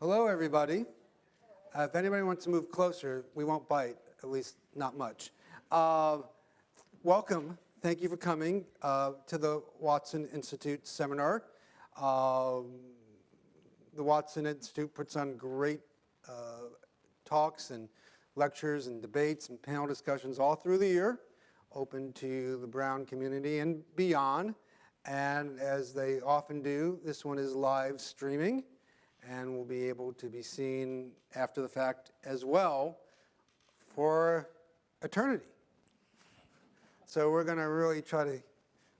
Hello, everybody. If anybody wants to move closer, we won't bite, at least not much. Welcome. Thank you for coming to the Watson Institute seminar. The Watson Institute puts on great talks and lectures and debates and panel discussions all through the year, open to the Brown community and beyond. And as they often do, this one is live streaming and will be able to be seen after the fact as well for eternity. So we're going to really try to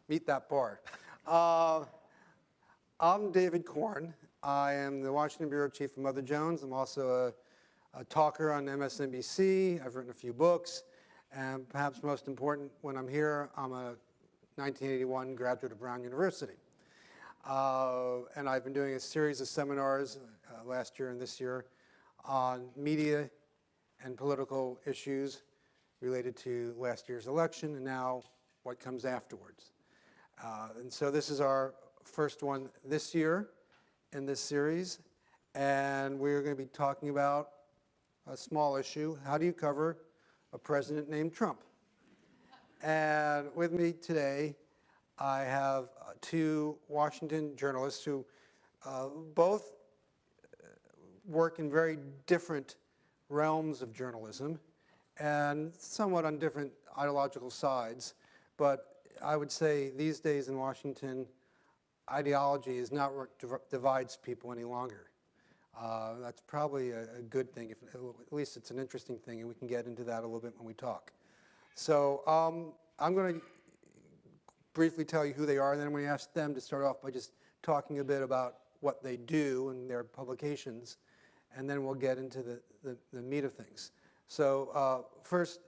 meet that bar. I'm David Korn. I am the Washington Bureau Chief of Mother Jones. I'm also a talker on MSNBC. I've written a few books. And perhaps most important, when I'm here, I'm a 1981 graduate of Brown University. And I've been doing a series of seminars last year and this year on media and political issues related to last year's election and now what comes afterwards. And so this is our first one this year in this series. And we're going to be talking about a small issue. How do you cover a president named Trump? And with me today, I have two Washington journalists who both work in very different realms of journalism and somewhat on different ideological sides. But I would say these days in Washington, ideology is not what divides people any longer. That's probably a good thing. At least it's an interesting thing, and we can get into that a little bit when we talk. So I'm going to briefly tell you who they are, and then I'm going to ask them to start off by just talking a bit about what they do and their publications, and then we'll get into the meat of things. So first,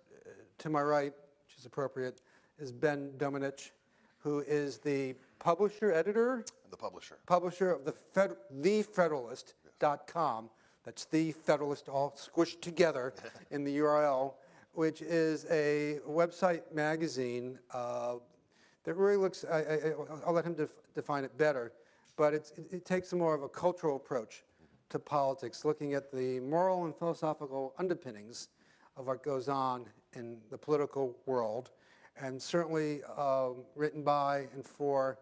to my right, which is appropriate, is Ben Domenech, who is the editor? The publisher. Publisher of thefederalist.com. That's The Federalist, all squished together in the URL, which is a website magazine that really looks, I'll let him define it better, but it takes more of a cultural approach to politics, looking at the moral and philosophical underpinnings of what goes on in the political world, and certainly written by and for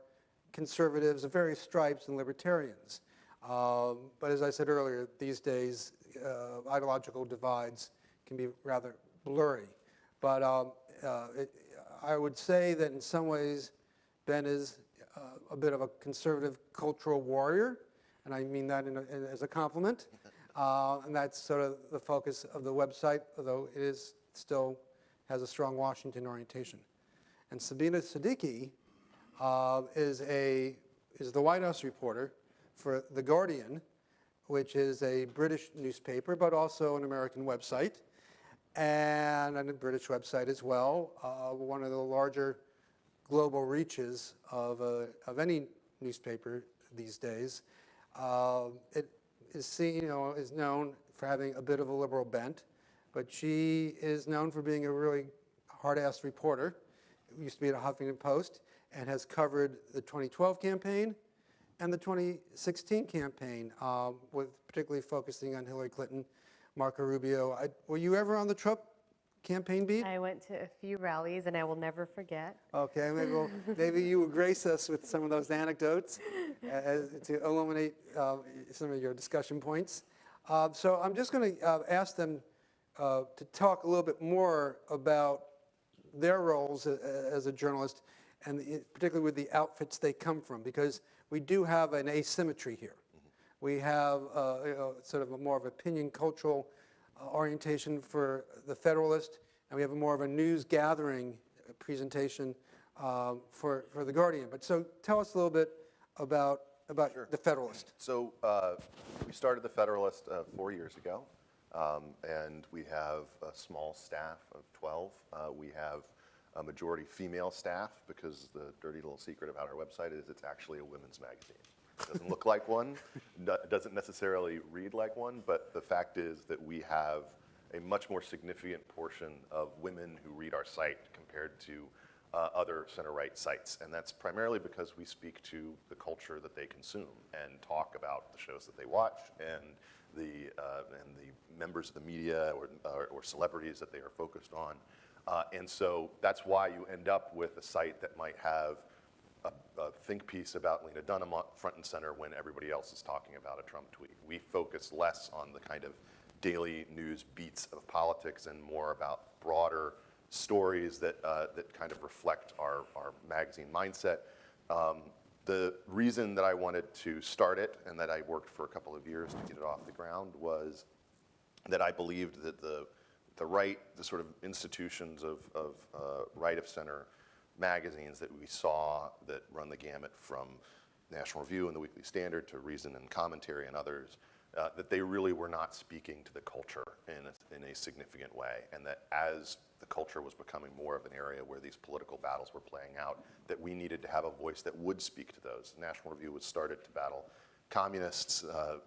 conservatives of various stripes and libertarians. But as I said earlier, these days, ideological divides can be rather blurry. But I would say that in some ways, Ben is a bit of a conservative cultural warrior, and I mean that as a compliment. And that's sort of the focus of the website, although it is still has a strong Washington orientation. And Sabrina Siddiqui is the White House reporter for The Guardian, which is a British newspaper, but also an American website, and a British website as well, one of the larger global reaches of any newspaper these days. It is seen, is known for having a bit of a liberal bent, but she is known for being a really hard-ass reporter. Used to be at Huffington Post and has covered the 2012 campaign and the 2016 campaign, with particularly focusing on Hillary Clinton, Marco Rubio. Were you ever on the Trump campaign beat? I went to a few rallies, and I will never forget. Okay, maybe you will grace us with some of those anecdotes to illuminate some of your discussion points. So I'm just going to ask them to talk a little bit more about their roles as a journalist, and particularly with the outfits they come from, because we do have an asymmetry here. We have sort of a more of opinion cultural orientation for the Federalist, and we have a more of a news gathering presentation for the Guardian. But so tell us a little bit about Sure. the Federalist. So we started the Federalist 4 years ago, and we have a small staff of 12. We have a majority female staff, because the dirty little secret about our website is it's actually a women's magazine. It doesn't look like one, doesn't necessarily read like one, but the fact is that we have a much more significant portion of women who read our site compared to other center-right sites. And that's primarily because we speak to the culture that they consume and talk about the shows that they watch and and the members of the media or celebrities that they are focused on. And so that's why you end up with a site that might have a think piece about Lena Dunham front and center when everybody else is talking about a Trump tweet. We focus less on the kind of daily news beats of politics and more about broader stories that kind of reflect our magazine mindset. The reason that I wanted to start it and that I worked for a couple of years to get it off the ground was that I believed that the sort of institutions of right of center magazines that we saw that run the gamut from National Review and the Weekly Standard to Reason and Commentary and others, that they really were not speaking to the culture in a significant way, and that as the culture was becoming more of an area where these political battles were playing out, that we needed to have a voice that would speak to those. National Review was started to battle communists. The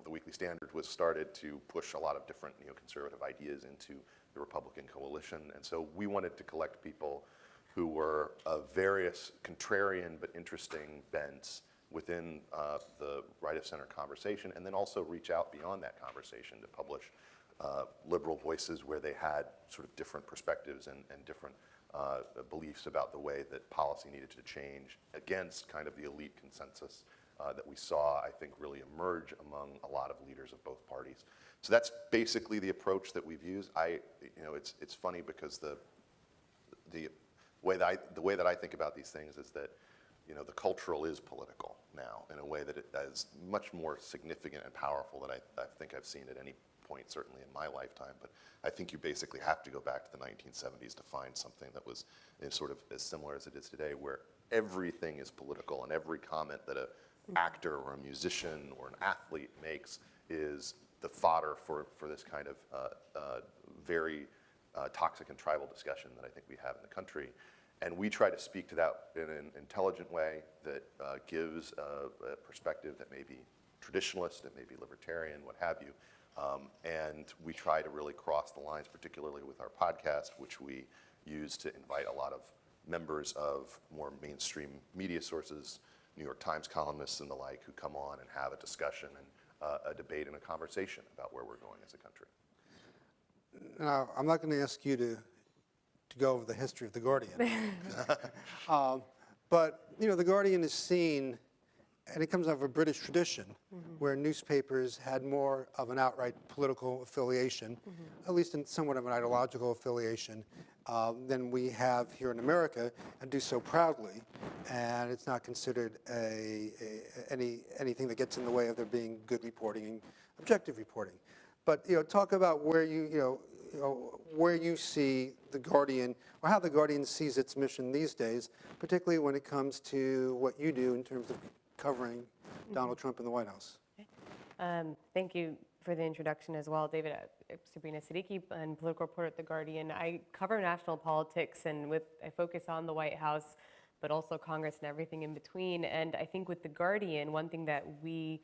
Weekly Standard was started to push a lot of different neoconservative ideas into the Republican coalition, and so we wanted to collect people who were of various contrarian but interesting bents within the right-of-center conversation, and then also reach out beyond that conversation to publish liberal voices where they had sort of different perspectives and different beliefs about the way that policy needed to change against kind of the elite consensus that we saw, I think, really emerge among a lot of leaders of both parties. So that's basically the approach that we've used. It's funny because the way that I think about these things is that the cultural is political now in a way that it is much more significant and powerful than I think I've seen at any point, certainly in my lifetime. But I think you basically have to go back to the 1970s to find something that was sort of as similar as it is today, where everything is political and every comment that an actor or a musician or an athlete makes is the fodder for this kind of very toxic and tribal discussion that I think we have in the country. And we try to speak to that in an intelligent way that gives a perspective that may be traditionalist, it may be libertarian, what have you. And we try to really cross the lines, particularly with our podcast, which we use to invite a lot of members of more mainstream media sources, New York Times columnists and the like, who come on and have a discussion and a debate and a conversation about where we're going as a country. Now, I'm not going to ask you to go over the history of The Guardian. But, The Guardian is seen, and it comes out of a British tradition, where newspapers had more of an outright political affiliation, at least in somewhat of an ideological affiliation, than we have here in America, and do so proudly. And it's not considered anything that gets in the way of there being good reporting and objective reporting. But talk about where where you see The Guardian, or how The Guardian sees its mission these days, particularly when it comes to what you do in terms of covering Donald Trump in the White House. Thank you for the introduction as well, David. Sabrina Siddiqui, and political reporter at The Guardian. I cover national politics, and I focus on the White House, but also Congress and everything in between. And I think with The Guardian, one thing that we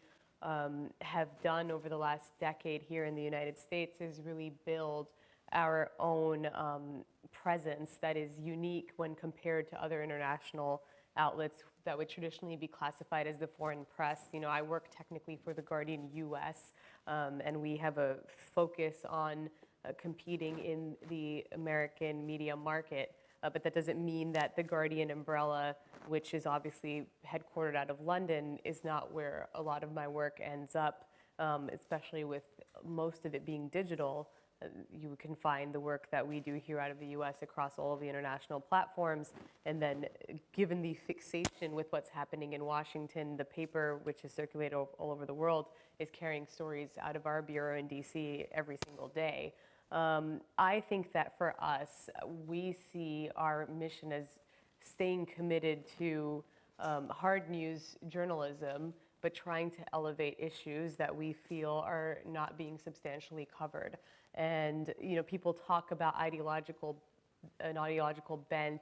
have done over the last decade here in the United States is really build our own presence that is unique when compared to other international outlets that would traditionally be classified as the foreign press. I work technically for The Guardian US, and we have a focus on competing in the American media market. But that doesn't mean that The Guardian umbrella, which is obviously headquartered out of London, is not where a lot of my work ends up, especially with most of it being digital. You can find the work that we do here out of the US across all of the international platforms. And then given the fixation with what's happening in Washington, the paper, which is circulated all over the world, is carrying stories out of our bureau in DC every single day. I think that for us, we see our mission as staying committed to hard news journalism, but trying to elevate issues that we feel are not being substantially covered. And people talk about an ideological bent.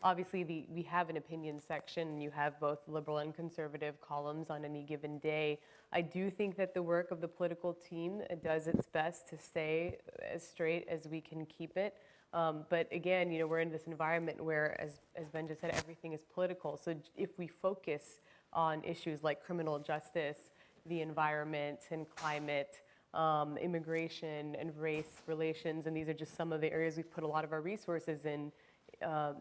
Obviously, we have an opinion section. You have both liberal and conservative columns on any given day. I do think that the work of the political team does its best to stay as straight as we can keep it. But again, we're in this environment where, as Ben just said, everything is political. So if we focus on issues like criminal justice, the environment and climate, immigration and race relations, and these are just some of the areas we've put a lot of our resources in.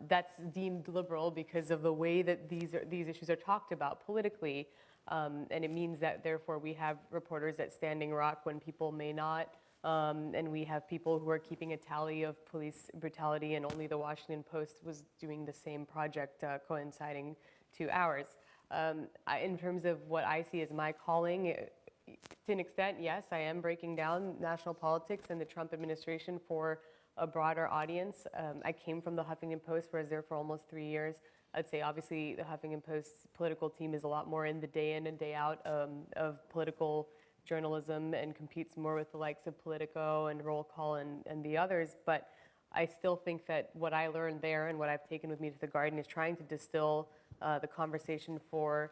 That's deemed liberal because of the way that these issues are talked about politically, and it means that therefore we have reporters at Standing Rock when people may not, and we have people who are keeping a tally of police brutality, and only the Washington Post was doing the same project coinciding to ours. In terms of what I see as my calling, to an extent, yes, I am breaking down national politics and the Trump administration for a broader audience. I came from the Huffington Post, where I was there for almost 3 years. I'd say obviously the Huffington Post's political team is a lot more in the day in and day out of political journalism and competes more with the likes of Politico and Roll Call and the others. But I still think that what I learned there and what I've taken with me to the Guardian is trying to distill the conversation for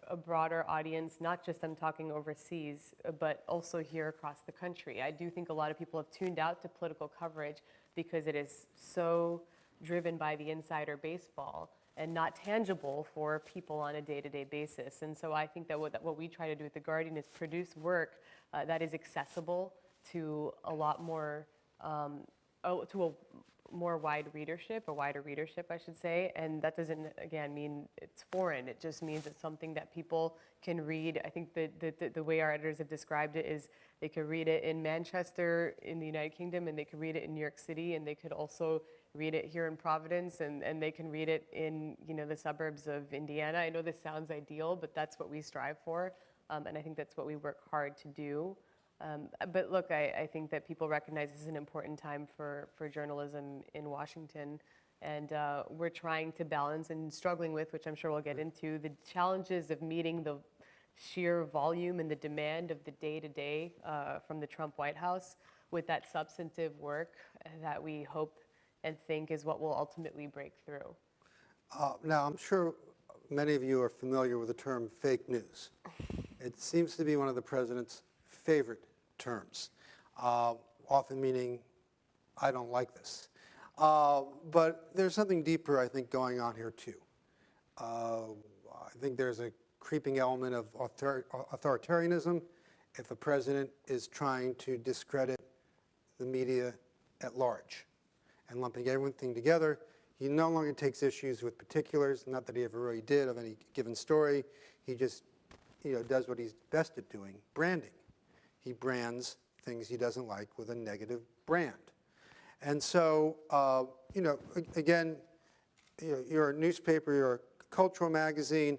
a broader audience, not just I'm talking overseas, but also here across the country. I do think a lot of people have tuned out to political coverage because it is so driven by the insider baseball and not tangible for people on a day-to-day basis. And so I think that what we try to do at The Guardian is produce work that is accessible to a lot more, to a more wide readership, a wider readership, I should say. And that doesn't, again, mean it's foreign. It just means it's something that people can read. I think the way our editors have described it is they could read it in Manchester in the United Kingdom, and they could read it in New York City, and they could also read it here in Providence, and they can read it in the suburbs of Indiana. I know this sounds ideal, but that's what we strive for, and I think that's what we work hard to do. But look, I think that people recognize this is an important time for journalism in Washington, and we're trying to balance and struggling with, which I'm sure we'll get into, the challenges of meeting the sheer volume and the demand of the day-to-day from the Trump White House with that substantive work that we hope and think is what will ultimately break through. Now, I'm sure many of you are familiar with the term fake news. It seems to be one of the president's favorite terms, often meaning, I don't like this. But there's something deeper, I think, going on here, too. I think there's a creeping element of authoritarianism if a president is trying to discredit the media at large and lumping everything together. He no longer takes issues with particulars, not that he ever really did of any given story. He just does what he's best at doing, branding. He brands things he doesn't like with a negative brand. And so, again, you're a newspaper, you're a cultural magazine,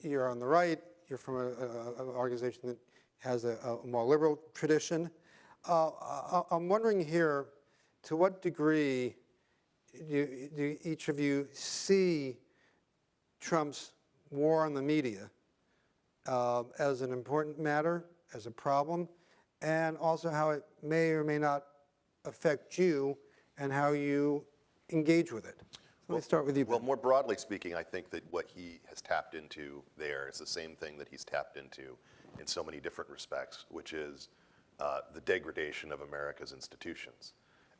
you're on the right, you're from an organization that has a more liberal tradition. I'm wondering here, to what degree do each of you see Trump's war on the media as an important matter, as a problem, and also how it may or may not affect you and how you engage with it? Let me start with you, Ben. Well, more broadly speaking, I think that what he has tapped into there is the same thing that he's tapped into in so many different respects, which is the degradation of America's institutions.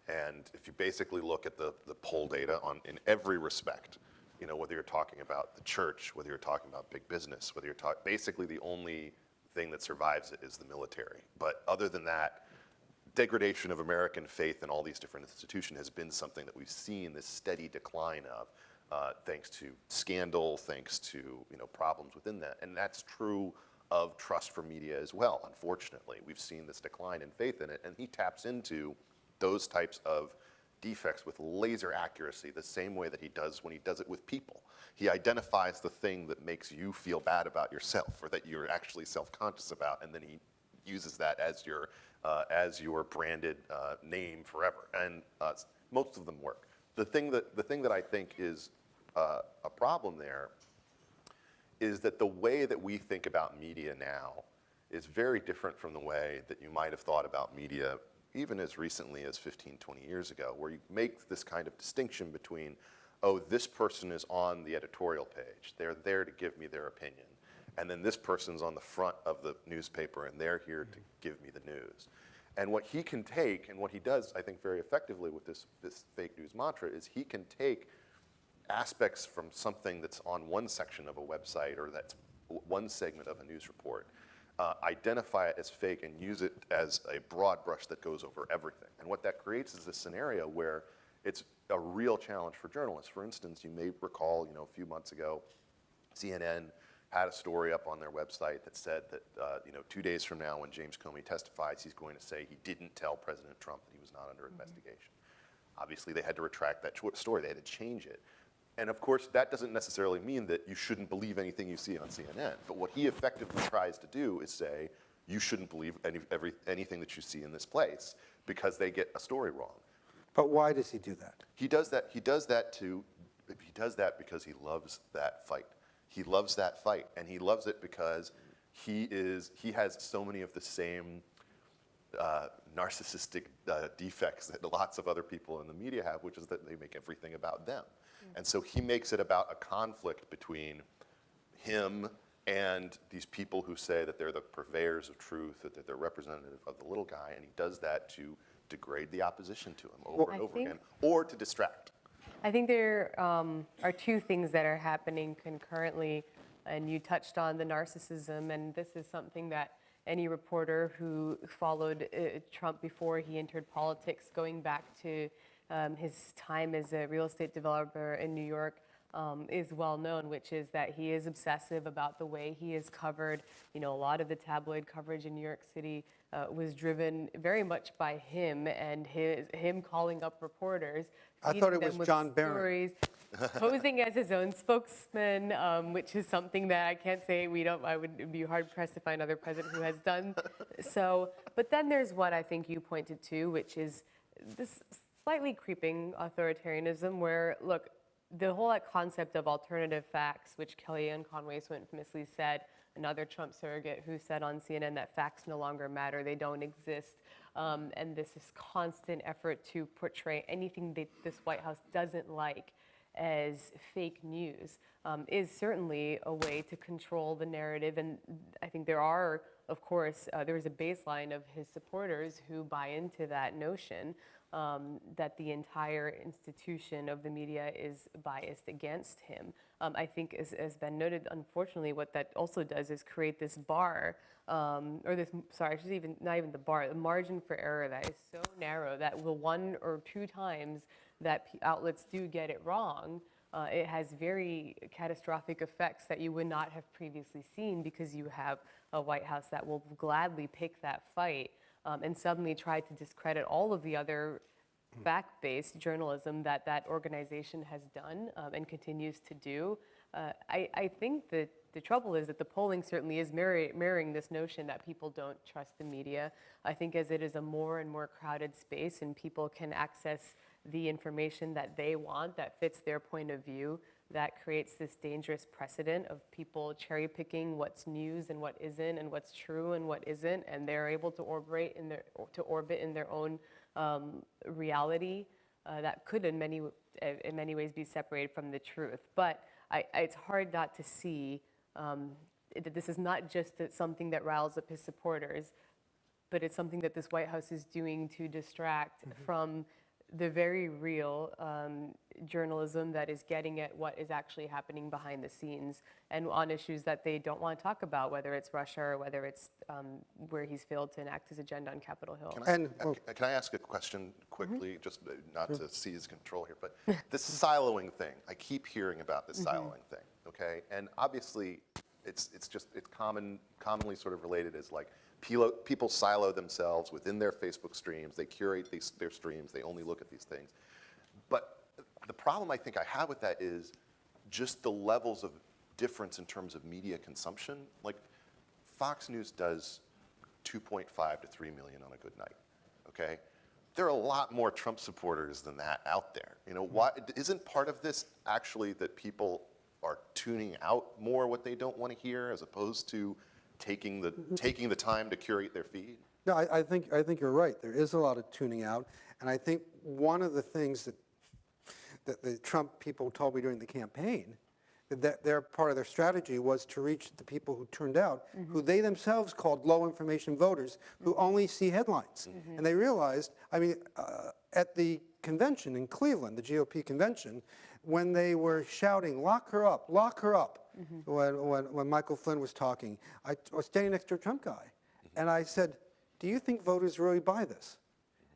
And if you basically look at the poll data in every respect, whether you're talking about the church, whether you're talking about big business, whether you're talking, basically the only thing that survives it is the military. But other than that, degradation of American faith in all these different institutions has been something that we've seen this steady decline of, thanks to scandal, thanks to problems within that. And that's true of trust for media as well, unfortunately. We've seen this decline in faith in it, and he taps into those types of defects with laser accuracy, the same way that he does when he does it with people. He identifies the thing that makes you feel bad about yourself, or that you're actually self-conscious about, and then he uses that as your branded name forever. And most of them work. The thing that I think is a problem there is that the way that we think about media now is very different from the way that you might have thought about media even as recently as 15, 20 years ago, where you make this kind of distinction between, oh, this person is on the editorial page, they're there to give me their opinion, and then this person's on the front of the newspaper and they're here to give me the news. And what he can take, and what he does, I think, very effectively with this fake news mantra, is he can take aspects from something that's on one section of a website or that's one segment of a news report, identify it as fake and use it as a broad brush that goes over everything. And what that creates is a scenario where it's a real challenge for journalists. For instance, you may recall, a few months ago, CNN had a story up on their website that said that, 2 days from now when James Comey testifies, he's going to say he didn't tell President Trump that he was not under investigation. Obviously, they had to retract that story. They had to change it. And of course, that doesn't necessarily mean that you shouldn't believe anything you see on CNN. But what he effectively tries to do is say, you shouldn't believe anything that you see in this place because they get a story wrong. But why does he do that? He does that because he loves that fight. He loves that fight, and he loves it because he has so many of the same narcissistic defects that lots of other people in the media have, which is that they make everything about them. And so he makes it about a conflict between him and these people who say that they're the purveyors of truth, that they're representative of the little guy, and he does that to degrade the opposition to him over and over again, or to distract. I think there are two things that are happening concurrently, and you touched on the narcissism, and this is something that any reporter who followed Trump before he entered politics, going back to his time as a real estate developer in New York, is well known, which is that he is obsessive about the way he is covered. A lot of the tabloid coverage in New York City was driven very much by him and him calling up reporters. I thought it was John Barron. Posing as his own spokesman, which is something that I can't say I would be hard pressed to find another president who has done so. But then there's what I think you pointed to, which is this slightly creeping authoritarianism where, look, the whole concept of alternative facts, which Kellyanne Conway so infamously said, another Trump surrogate who said on CNN that facts no longer matter, they don't exist, and this constant effort to portray anything that this White House doesn't like as fake news is certainly a way to control the narrative. And I think there are, of course, there's a baseline of his supporters who buy into that notion that the entire institution of the media is biased against him. I think, as Ben noted, unfortunately, what that also does is create this bar, not even the bar, the margin for error that is so narrow that the one or two times that outlets do get it wrong, it has very catastrophic effects that you would not have previously seen because you have a White House that will gladly pick that fight and suddenly try to discredit all of the other fact-based journalism that that organization has done and continues to do. I think that the trouble is that the polling certainly is mirroring this notion that people don't trust the media. I think as it is a more and more crowded space and people can access the information that they want that fits their point of view, that creates this dangerous precedent of people cherry-picking what's news and what isn't, and what's true and what isn't, and they're able to orbit in their own reality that could, in many ways, be separated from the truth. But it's hard not to see that this is not just something that riles up his supporters, but it's something that this White House is doing to distract from the very real journalism that is getting at what is actually happening behind the scenes and on issues that they don't want to talk about, whether it's Russia or whether it's where he's failed to enact his agenda on Capitol Hill. Can I ask a question quickly, just not to seize control here, but this siloing thing, I keep hearing about this siloing thing, okay? And obviously, it's commonly sort of related as like, people silo themselves within their Facebook streams. They curate their streams. They only look at these things. But the problem I think I have with that is just the levels of difference in terms of media consumption. Like Fox News does 2.5 to 3 million on a good night, okay? There are a lot more Trump supporters than that out there. Why isn't part of this actually that people are tuning out more what they don't want to hear as opposed to taking the time to curate their feed? No, I think you're right. There is a lot of tuning out, and I think one of the things that the Trump people told me during the campaign, that their part of their strategy was to reach the people who turned out, who they themselves called low information voters, who only see headlines. And they realized, at the convention in Cleveland, the GOP convention, when they were shouting, lock her up, when Michael Flynn was talking. I was standing next to a Trump guy, and I said, do you think voters really buy this?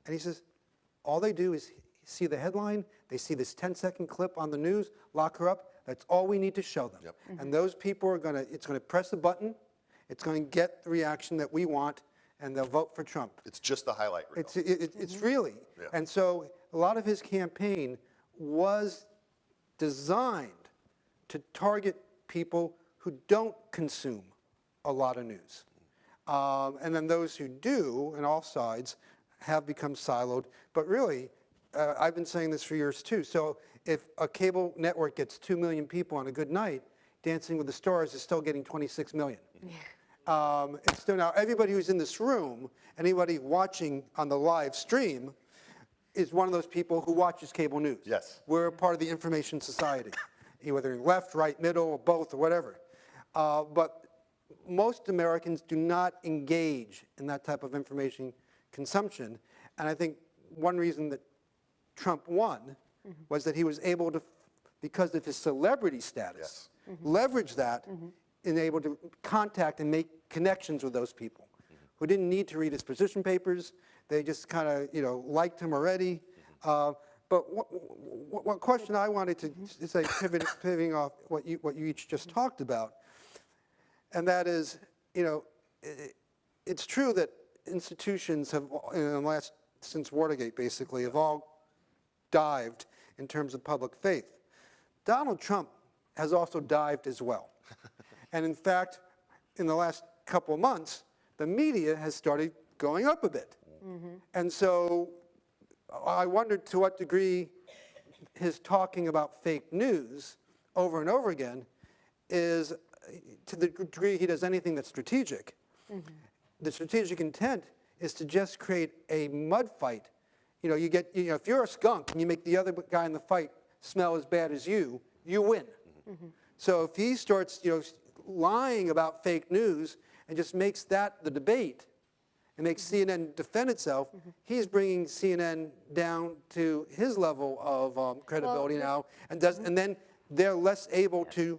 And he says, all they do is see the headline, they see this 10-second clip on the news, lock her up, that's all we need to show them. Yep. And those people are it's gonna press the button, it's going to get the reaction that we want, and they'll vote for Trump. It's just the highlight reel. It's really. Yeah. And so a lot of his campaign was designed to target people who don't consume a lot of news. And then those who do, on all sides, have become siloed. But really, I've been saying this for years too. So if a cable network gets 2 million people on a good night, Dancing with the Stars is still getting 26 million. It's still now, everybody who's in this room, anybody watching on the live stream, is one of those people who watches cable news. Yes. We're a part of the information society, whether you're left, right, middle, or both, or whatever. But most Americans do not engage in that type of information consumption. And I think one reason that Trump won was that he was able to, because of his celebrity status, leverage that and able to contact and make connections with those people who didn't need to read his position papers. They just kind of, liked him already. But one question I wanted to say, pivoting off what you each just talked about, and that is, it's true that institutions have, since Watergate basically, have all dived in terms of public faith. Donald Trump has also dived as well. And in fact, in the last couple of months, the media has started going up a bit. And so I wondered to what degree his talking about fake news over and over again is, to the degree he does anything that's strategic, the strategic intent is to just create a mud fight. If you're a skunk and you make the other guy in the fight smell as bad as you win. So if he starts, lying about fake news and just makes that the debate and makes CNN defend itself, he's bringing CNN down to his level of credibility now, and then they're less able to,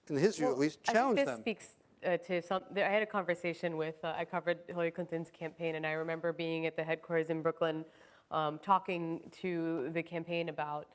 in his view at least, challenge them. I think this speaks to some. I had a conversation with. I covered Hillary Clinton's campaign, and I remember being at the headquarters in Brooklyn, talking to the campaign about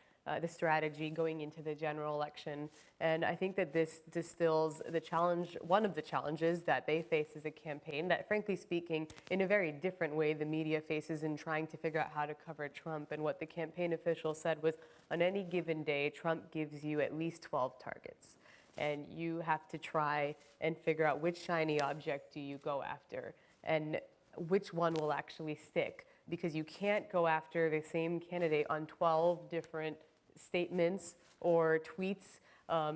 the strategy going into the general election. And I think that this distills the challenge, one of the challenges that they face as a campaign that, frankly speaking, in a very different way the media faces in trying to figure out how to cover Trump. And what the campaign official said was, on any given day, Trump gives you at least 12 targets. And you have to try and figure out which shiny object do you go after and which one will actually stick. Because you can't go after the same candidate on 12 different statements or tweets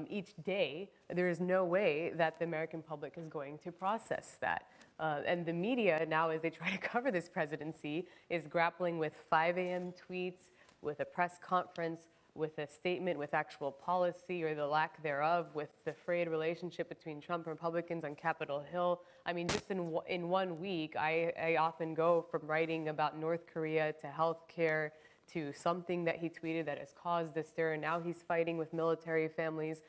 each day. There is no way that the American public is going to process that. And the media now, as they try to cover this presidency, is grappling with 5 a.m. tweets, with a press conference, with a statement, with actual policy or the lack thereof, with the frayed relationship between Trump and Republicans on Capitol Hill. I mean, just in 1 week, I often go from writing about North Korea to healthcare to something that he tweeted that has caused the stir. Now he's fighting with military families.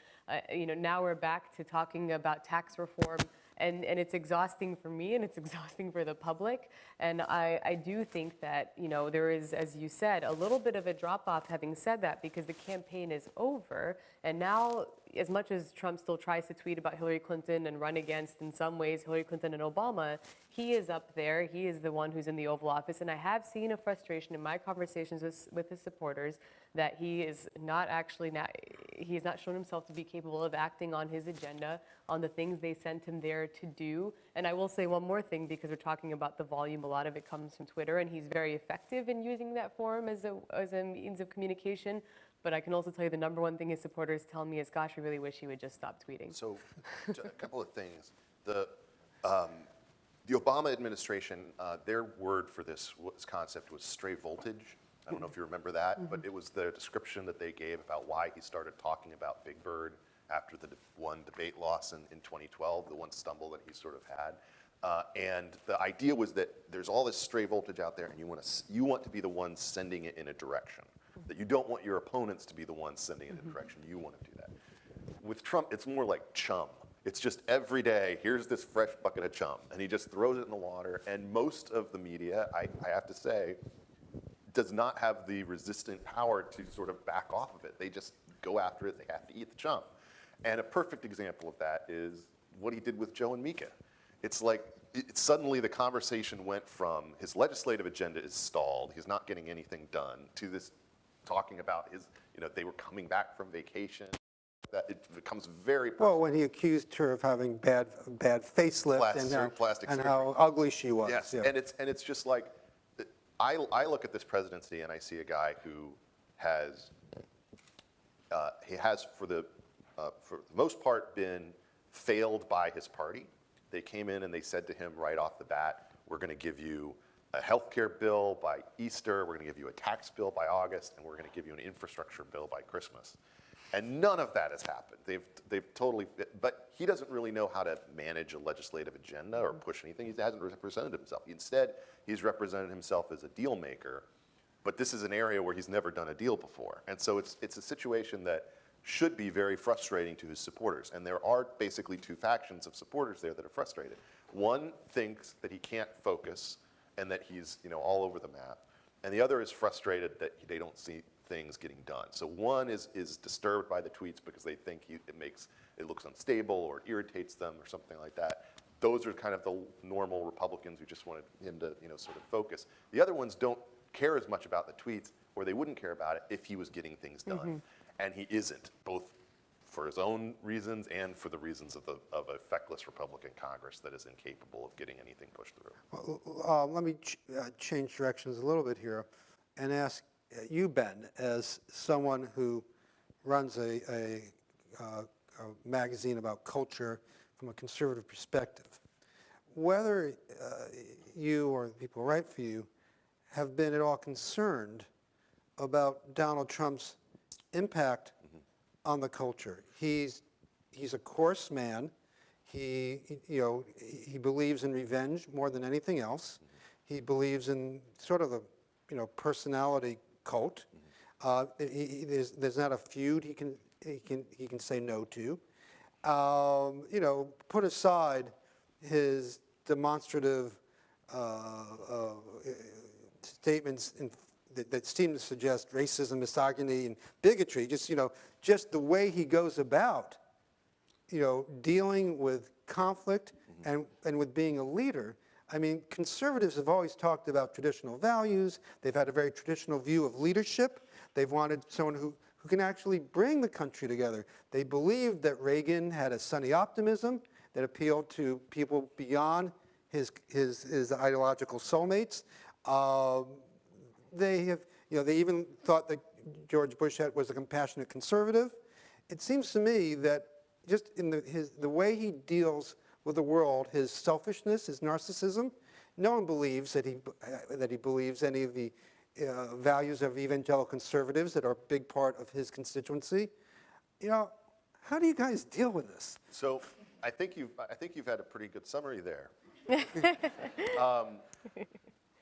Now we're back to talking about tax reform. And it's exhausting for me, and it's exhausting for the public. And I do think that, there is, as you said, a little bit of a drop-off having said that, because the campaign is over. And now, as much as Trump still tries to tweet about Hillary Clinton and run against, in some ways, Hillary Clinton and Obama, he is up there. He is the one who's in the Oval Office. And I have seen a frustration in my conversations with his supporters that he is not actually, he has not shown himself to be capable of acting on his agenda, on the things they sent him there to do. And I will say one more thing, because we're talking about the volume. A lot of it comes from Twitter, and he's very effective in using that forum as a means of communication. But I can also tell you the number one thing his supporters tell me is, gosh, we really wish he would just stop tweeting. So a couple of things. The Obama administration, their word for this concept was stray voltage. I don't know if you remember that, but it was the description that they gave about why he started talking about Big Bird after the one debate loss in 2012, the one stumble that he sort of had. And the idea was that there's all this stray voltage out there, and you want to be the one sending it in a direction. That you don't want your opponents to be the ones sending it in a direction. You want to do that. With Trump, it's more like chum. It's just every day, here's this fresh bucket of chum, and he just throws it in the water. And most of the media, I have to say, does not have the resistant power to sort of back off of it. They just go after it. They have to eat the chum. And a perfect example of that is what he did with Joe and Mika. It's like suddenly the conversation went from his legislative agenda is stalled, he's not getting anything done, to this talking about his, they were coming back from vacation. That it becomes very personal. Well, when he accused her of having bad facelift Plastic and surgery. how ugly she was. Yes, yeah. and it's just like, I look at this presidency and I see a guy who has, for the most part been failed by his party. They came in and they said to him right off the bat, we're going to give you a health care bill by Easter, we're going to give you a tax bill by August, and we're going to give you an infrastructure bill by Christmas. And none of that has happened. They've totally, but he doesn't really know how to manage a legislative agenda or push anything. He hasn't represented himself. Instead, he's represented himself as a deal maker, but this is an area where he's never done a deal before. And so it's a situation that should be very frustrating to his supporters. And there are basically two factions of supporters there that are frustrated. One thinks that he can't focus and that he's all over the map. And the other is frustrated that they don't see things getting done. So one is disturbed by the tweets because they think it looks unstable or it irritates them or something like that. Those are kind of the normal Republicans who just wanted him to sort of focus. The other ones don't care as much about the tweets, or they wouldn't care about it if he was getting things done. Mm-hmm. And he isn't, both for his own reasons and for the reasons of a feckless Republican Congress that is incapable of getting anything pushed through. Well, let me change directions a little bit here and ask you, Ben, as someone who runs a magazine about culture from a conservative perspective, whether you or the people who write for you have been at all concerned about Donald Trump's impact on the culture. He's a coarse man. He believes in revenge more than anything else. He believes in sort of the personality cult. There's not a feud he can say no to. Put aside his demonstrative statements that seem to suggest racism, misogyny, and bigotry. Just the way he goes about, dealing with conflict and with being a leader. I mean, conservatives have always talked about traditional values. They've had a very traditional view of leadership. They've wanted someone who can actually bring the country together. They believed that Reagan had a sunny optimism that appealed to people beyond his ideological soulmates. They even thought that George Bush was a compassionate conservative. It seems to me that just in the way he deals with the world, his selfishness, his narcissism, no one believes that he believes any of the values of evangelical conservatives that are a big part of his constituency. How do you guys deal with this? So I think you've had a pretty good summary there.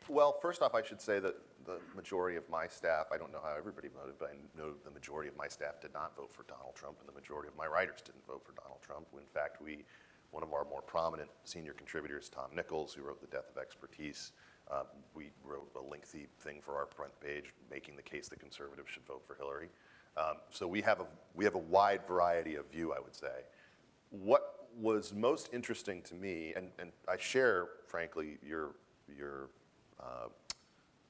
Well, first off, I should say that the majority of my staff, I don't know how everybody voted, but I know the majority of my staff did not vote for Donald Trump, and the majority of my writers didn't vote for Donald Trump. In fact, one of our more prominent senior contributors, Tom Nichols, who wrote The Death of Expertise, we wrote a lengthy thing for our front page making the case that conservatives should vote for Hillary. So we have a wide variety of view, I would say. What was most interesting to me, and I share, frankly, your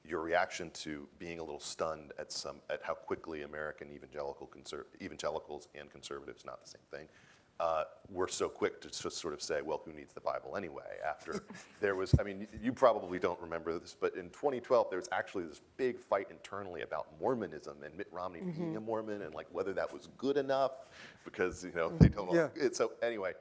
reaction to being a little stunned at how quickly American evangelicals and conservatives, not the same thing, were so quick to just sort of say, well, who needs the Bible anyway? After there was, you probably don't remember this, but in 2012, there was actually this big fight internally about Mormonism and Mitt Romney being a Mormon and like whether that was good enough because, they don't, Yeah. So anyway,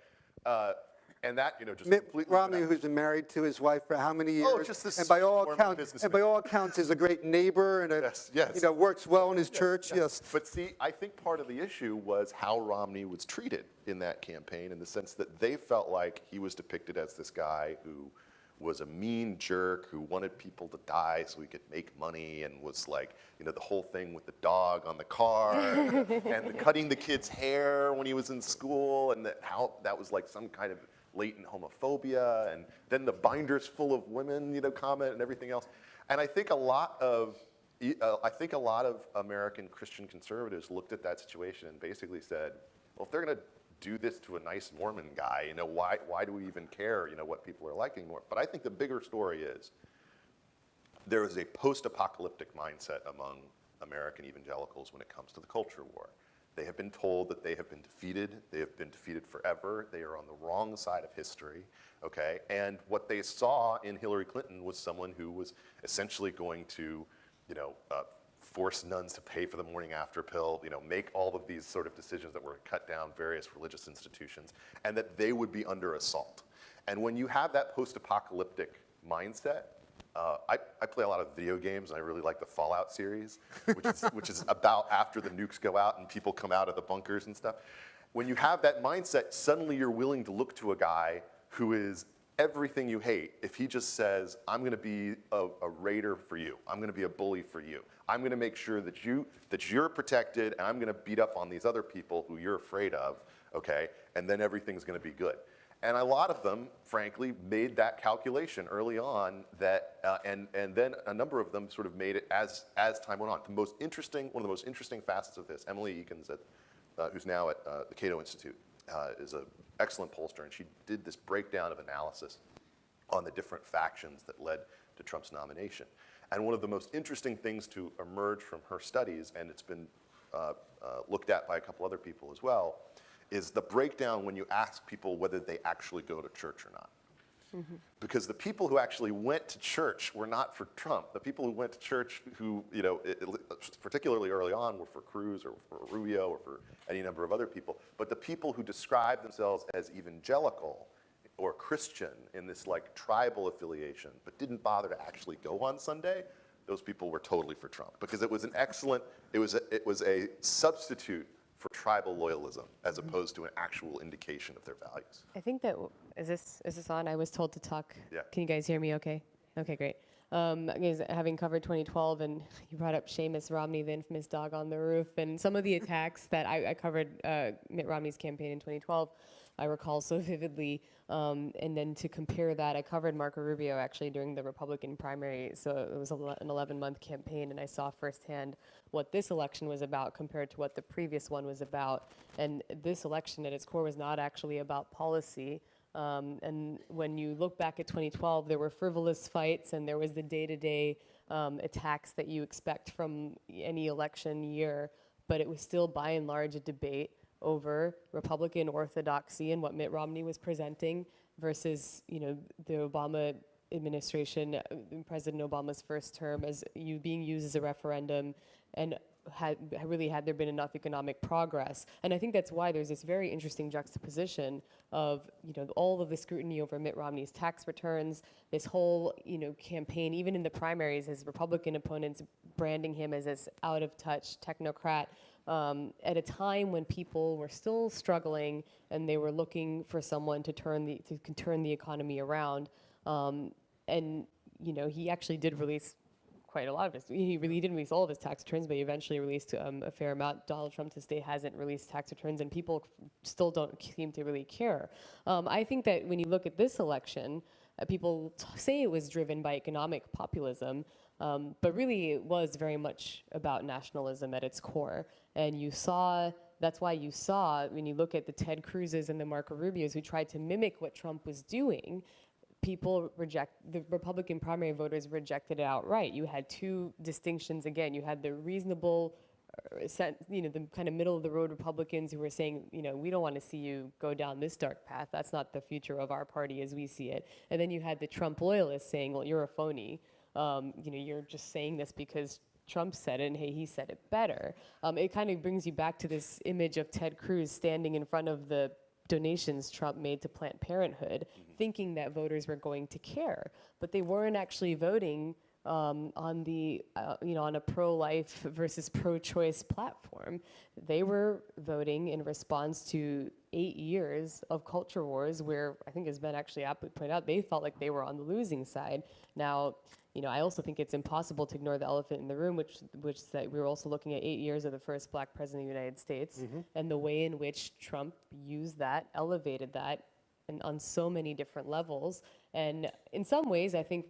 And that, just Mitt completely. Romney, who's been married to his wife for how many years? Oh, just this and by all former accounts, businessman. is a great neighbor and Yes. works well in his church. Yes. But see, I think part of the issue was how Romney was treated in that campaign, in the sense that they felt like he was depicted as this guy who was a mean jerk who wanted people to die so he could make money, and was like, the whole thing with the dog on the car and cutting the kid's hair when he was in school, and how that was like some kind of latent homophobia, and then the binders full of women, comment and everything else. And I think a lot of American Christian conservatives looked at that situation and basically said, well, if they're going to do this to a nice Mormon guy, why do we even care, what people are liking more? But I think the bigger story is there is a post-apocalyptic mindset among American evangelicals when it comes to the culture war. They have been told that they have been defeated. They have been defeated forever. They are on the wrong side of history, okay? And what they saw in Hillary Clinton was someone who was essentially going to, force nuns to pay for the morning after pill, make all of these sort of decisions that were cut down various religious institutions, and that they would be under assault. And when you have that post-apocalyptic mindset, I play a lot of video games, and I really like the Fallout series, which is about after the nukes go out and people come out of the bunkers and stuff. When you have that mindset, suddenly you're willing to look to a guy who is everything you hate if he just says, I'm going to be a raider for you. I'm going to be a bully for you. I'm going to make sure that you're protected, and I'm going to beat up on these other people who you're afraid of, okay? And then everything's going to be good. And a lot of them, frankly, made that calculation early on, and then a number of them sort of made it as time went on. One of the most interesting facets of this, Emily Ekins, who's now at the Cato Institute, is an excellent pollster, and she did this breakdown of analysis on the different factions that led to Trump's nomination. And one of the most interesting things to emerge from her studies, and it's been looked at by a couple other people as well, is the breakdown when you ask people whether they actually go to church or not. Mm-hmm. Because the people who actually went to church were not for Trump. The people who went to church who, particularly early on, were for Cruz or for Rubio or for any number of other people. But the people who described themselves as evangelical or Christian in this like tribal affiliation, but didn't bother to actually go on Sunday, those people were totally for Trump, because it was it was a substitute for tribal loyalism as opposed to an actual indication of their values. I think that, is this on? I was told to talk. Yeah. Can you guys hear me okay? Okay, great. Having covered 2012, and you brought up Seamus Romney, the infamous dog on the roof, and some of the attacks that I covered Mitt Romney's campaign in 2012, I recall so vividly. And then to compare that, I covered Marco Rubio actually during the Republican primary, so it was an 11-month campaign, and I saw firsthand what this election was about compared to what the previous one was about. And this election at its core was not actually about policy. And when you look back at 2012, there were frivolous fights, and there was the day-to-day attacks that you expect from any election year, but it was still by and large a debate over Republican orthodoxy and what Mitt Romney was presenting versus, the Obama administration, President Obama's first term, as being used as a referendum, and had there been enough economic progress. And I think that's why there's this very interesting juxtaposition of, all of the scrutiny over Mitt Romney's tax returns, this whole, campaign, even in the primaries, his Republican opponents branding him as this out-of-touch technocrat, at a time when people were still struggling and they were looking for someone to turn the economy around. And he actually did release quite a lot of his. He didn't release all of his tax returns, but he eventually released a fair amount. Donald Trump to this day hasn't released tax returns, and people still don't seem to really care. I think that when you look at this election, people say it was driven by economic populism, but really it was very much about nationalism at its core. And that's why you saw, when you look at the Ted Cruzes and the Marco Rubios who tried to mimic what Trump was doing, the Republican primary voters rejected it outright. You had two distinctions again. You had the reasonable, the kind of middle of the road Republicans who were saying, we don't want to see you go down this dark path. That's not the future of our party as we see it. And then you had the Trump loyalists saying, well, you're a phony. You're just saying this because Trump said it, and hey, he said it better. It kind of brings you back to this image of Ted Cruz standing in front of the donations Trump made to Planned Parenthood, thinking that voters were going to care, but they weren't actually voting on the on a pro-life versus pro-choice platform. They were voting in response to 8 years of culture wars, where I think, as Ben actually aptly pointed out, they felt like they were on the losing side. Now, I also think it's impossible to ignore the elephant in the room, which is that we were also looking at 8 years of the first black president of the United States, and the way in which Trump used that, elevated that, and on so many different levels. And in some ways, I think,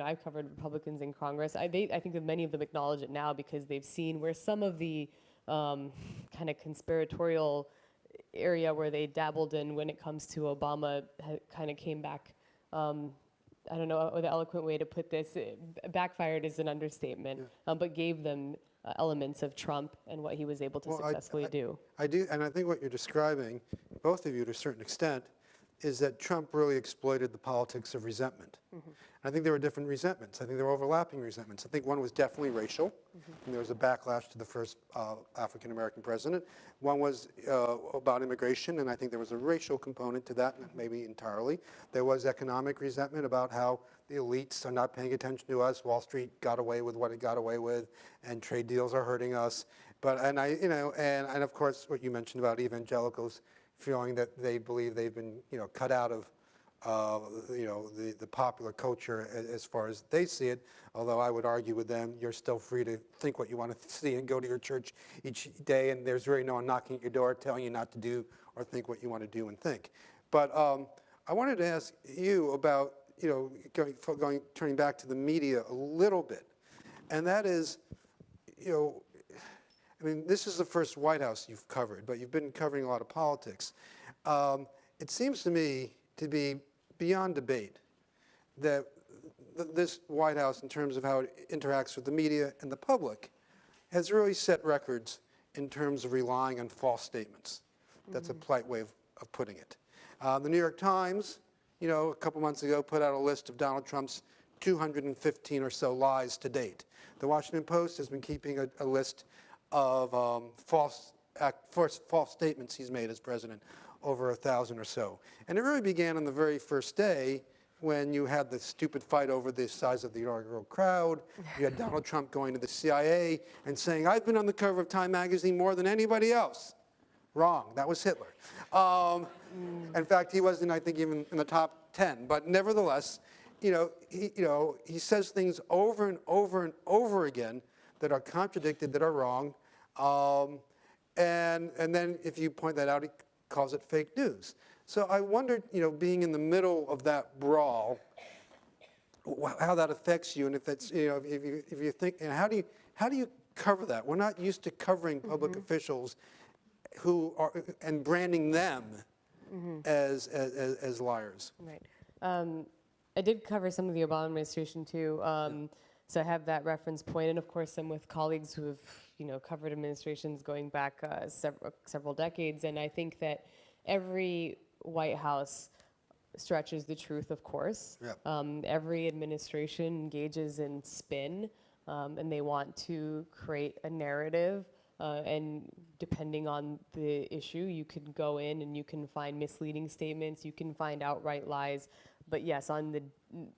I've covered Republicans in Congress. I think that many of them acknowledge it now because they've seen where some of the kind of conspiratorial area where they dabbled in when it comes to Obama kind of came back. I don't know the eloquent way to put this. Backfired is an understatement, but gave them elements of Trump and what he was able to successfully do. I do, and I think what you're describing, both of you to a certain extent, is that Trump really exploited the politics of resentment. I think there were different resentments. I think there were overlapping resentments. I think one was definitely racial, and there was a backlash to the first African-American president. One was about immigration, and I think there was a racial component to that, maybe entirely. There was economic resentment about how the elites are not paying attention to us. Wall Street got away with what it got away with, and trade deals are hurting us. And of course, what you mentioned about evangelicals feeling that they believe they've been, cut out of the popular culture as far as they see it, although I would argue with them, you're still free to think what you want to see and go to your church each day, and there's really no one knocking at your door telling you not to do or think what you want to do and think. But I wanted to ask you about, turning back to the media a little bit, and that is, this is the first White House you've covered, but you've been covering a lot of politics. It seems to me to be beyond debate that this White House, in terms of how it interacts with the media and the public, has really set records in terms of relying on false statements. That's a polite way of putting it. The New York Times, a couple months ago, put out a list of Donald Trump's 215 or so lies to date. The Washington Post has been keeping a list of false statements he's made as president, over 1,000 or so. And it really began on the very first day when you had the stupid fight over the size of the inaugural crowd. You had Donald Trump going to the CIA and saying, I've been on the cover of Time magazine more than anybody else. Wrong, that was Hitler. In fact, he wasn't, I think, even in the top 10. But nevertheless, he says things over and over and over again that are contradicted, that are wrong. And then if you point that out, he calls it fake news. So I wondered, being in the middle of that brawl, how that affects you, and if it's, if you think, how do you cover that? We're not used to covering public officials who are and branding them as liars. Right. I did cover some of the Obama administration too. So I have that reference point, and of course I'm with colleagues who have covered administrations going back several decades, and I think that every White House stretches the truth, of course. Yep. Every administration engages in spin, and they want to create a narrative, and depending on the issue, you can go in and you can find misleading statements, you can find outright lies. But yes, on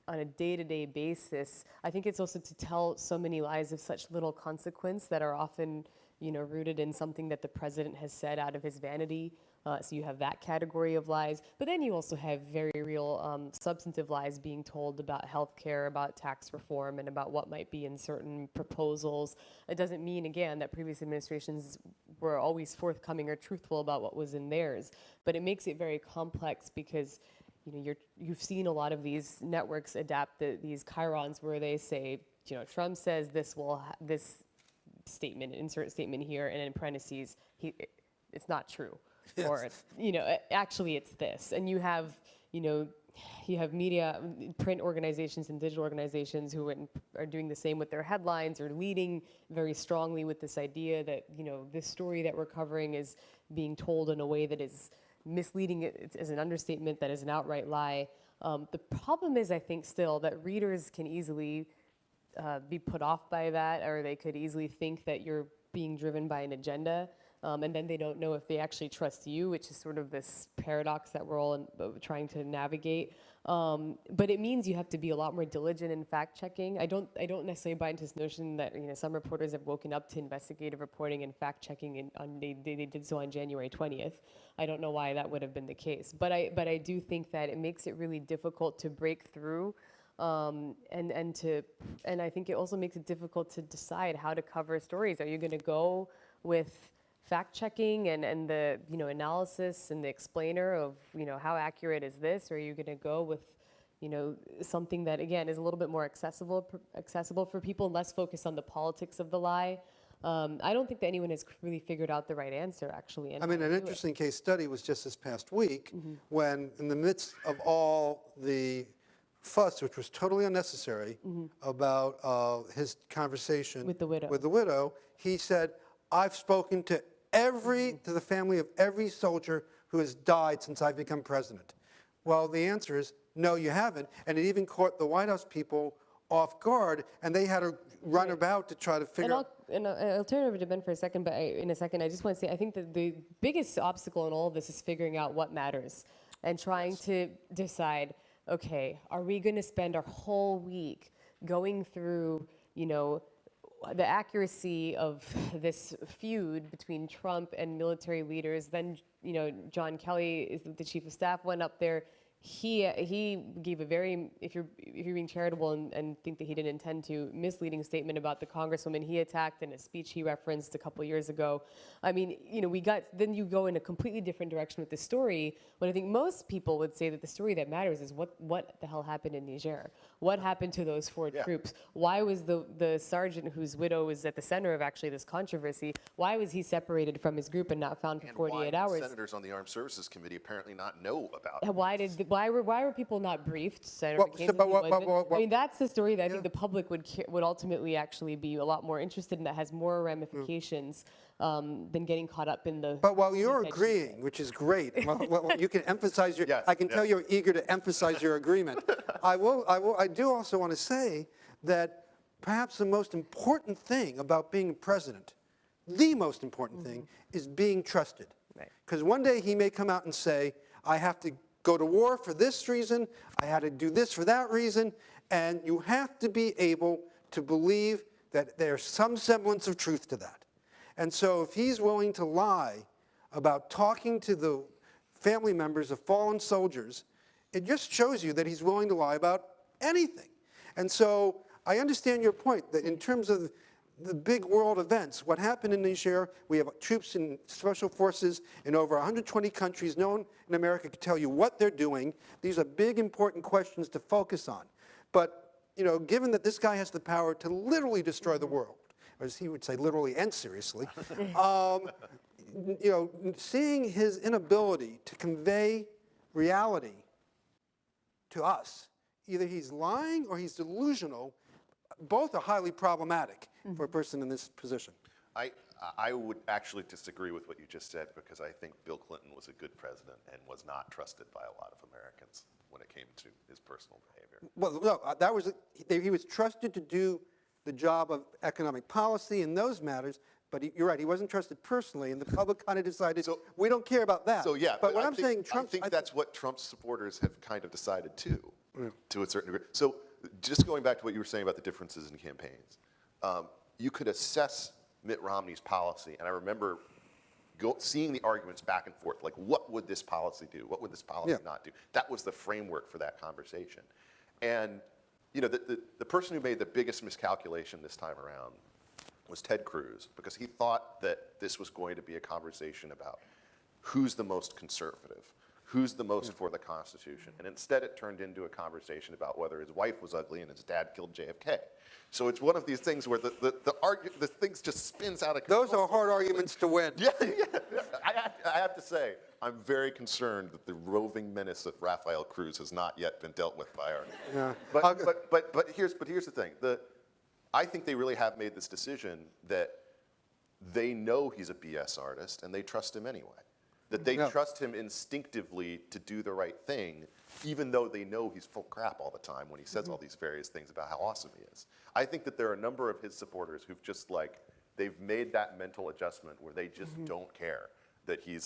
a day-to-day basis, I think it's also to tell so many lies of such little consequence that are often, rooted in something that the president has said out of his vanity. So you have that category of lies. But then you also have very real substantive lies being told about healthcare, about tax reform, and about what might be in certain proposals. It doesn't mean, again, that previous administrations were always forthcoming or truthful about what was in theirs. But it makes it very complex because you've seen a lot of these networks adapt these chyrons where they say, Trump says this this statement, insert statement here, and in parentheses, it's not true. Yes. Or, actually it's this. And you have media, print organizations and digital organizations who are doing the same with their headlines, or leading very strongly with this idea that, this story that we're covering is being told in a way that is misleading. It as an understatement, that is an outright lie. The problem is, I think, still that readers can easily be put off by that, or they could easily think that you're being driven by an agenda. and then they don't know if they actually trust you, which is sort of this paradox that we're all trying to navigate. But it means you have to be a lot more diligent in fact checking. I don't necessarily buy into this notion that some reporters have woken up to investigative reporting and fact checking, and they did so on January 20th. I don't know why that would have been the case, but I do think that it makes it really difficult to break through, and I think it also makes it difficult to decide how to cover stories. Are you going to go with fact checking and the analysis and the explainer of how accurate is this, or are you going to go with something that again is a little bit more accessible for people and less focused on the politics of the lie? I don't think that anyone has really figured out the right answer, actually. I mean, an interesting case study was just this past week when, in the midst of all the fuss, which was totally unnecessary, about his conversation With the widow, he said, I've spoken to the family of every soldier who has died since I've become president. Well, the answer is, no, you haven't. And it even caught the White House people off guard, and they had to run about to try to figure out. And I'll turn it over to Ben for a second, but in a second, I just want to say, I think that the biggest obstacle in all of this is figuring out what matters and trying to decide, okay, are we going to spend our whole week going through, the accuracy of this feud between Trump and military leaders? Then, John Kelly, the chief of staff, went up there. He gave a very, if you're being charitable and think that he didn't intend to, misleading statement about the congresswoman he attacked in a speech he referenced a couple years ago. I mean, then you go in a completely different direction with the story, when I think most people would say that the story that matters is what the hell happened in Niger? What happened to those four troops? Why was the sergeant whose widow was at the center of actually this controversy, why was he separated from his group and not found for 48 hours? Senators on the Armed Services Committee apparently not know about it. Why were people not briefed? Senator McCain, I mean, that's the story that I think the public would ultimately actually be a lot more interested in, that has more ramifications than getting caught up in the. But while you're agreeing, which is great, well, you can emphasize your. I can tell you're eager to emphasize your agreement. I do also want to say that perhaps the most important thing about being president, the most important thing, is being trusted. Because one day he may come out and say, I have to go to war for this reason, I had to do this for that reason, and you have to be able to believe that there's some semblance of truth to that. And so if he's willing to lie about talking to the family members of fallen soldiers, it just shows you that he's willing to lie about anything. And so I understand your point that in terms of the big world events, what happened in Niger, we have troops and special forces in over 120 countries. No one in America can tell you what they're doing. These are big, important questions to focus on. But, given that this guy has the power to literally destroy the world, or as he would say, literally and seriously, seeing his inability to convey reality to us, either he's lying or he's delusional, both are highly problematic for a person in this position. I would actually disagree with what you just said, because I think Bill Clinton was a good president and was not trusted by a lot of Americans when it came to his personal behavior. Well, no, he was trusted to do the job of economic policy in those matters, but you're right, he wasn't trusted personally, and the public kind of decided, we don't care about that. So yeah, but what I'm saying, Trump, I think that's what Trump's supporters have kind of decided too, to a certain degree. So just going back to what you were saying about the differences in campaigns, you could assess Mitt Romney's policy, and I remember seeing the arguments back and forth, like what would this policy do? What would this policy not do? That was the framework for that conversation. And the person who made the biggest miscalculation this time around was Ted Cruz, because he thought that this was going to be a conversation about who's the most conservative, who's the most for the Constitution. And instead it turned into a conversation about whether his wife was ugly and his dad killed JFK. So it's one of these things where the things just spins out of control. those are hard arguments to win. Yeah. I have to say, I'm very concerned that the roving menace of Rafael Cruz has not yet been dealt with by our. Yeah. But here's the thing. I think they really have made this decision that they know he's a BS artist and they trust him anyway. That they trust him instinctively to do the right thing, even though they know he's full crap all the time when he says all these various things about how awesome he is. I think that there are a number of his supporters who've just they've made that mental adjustment where they just don't care that he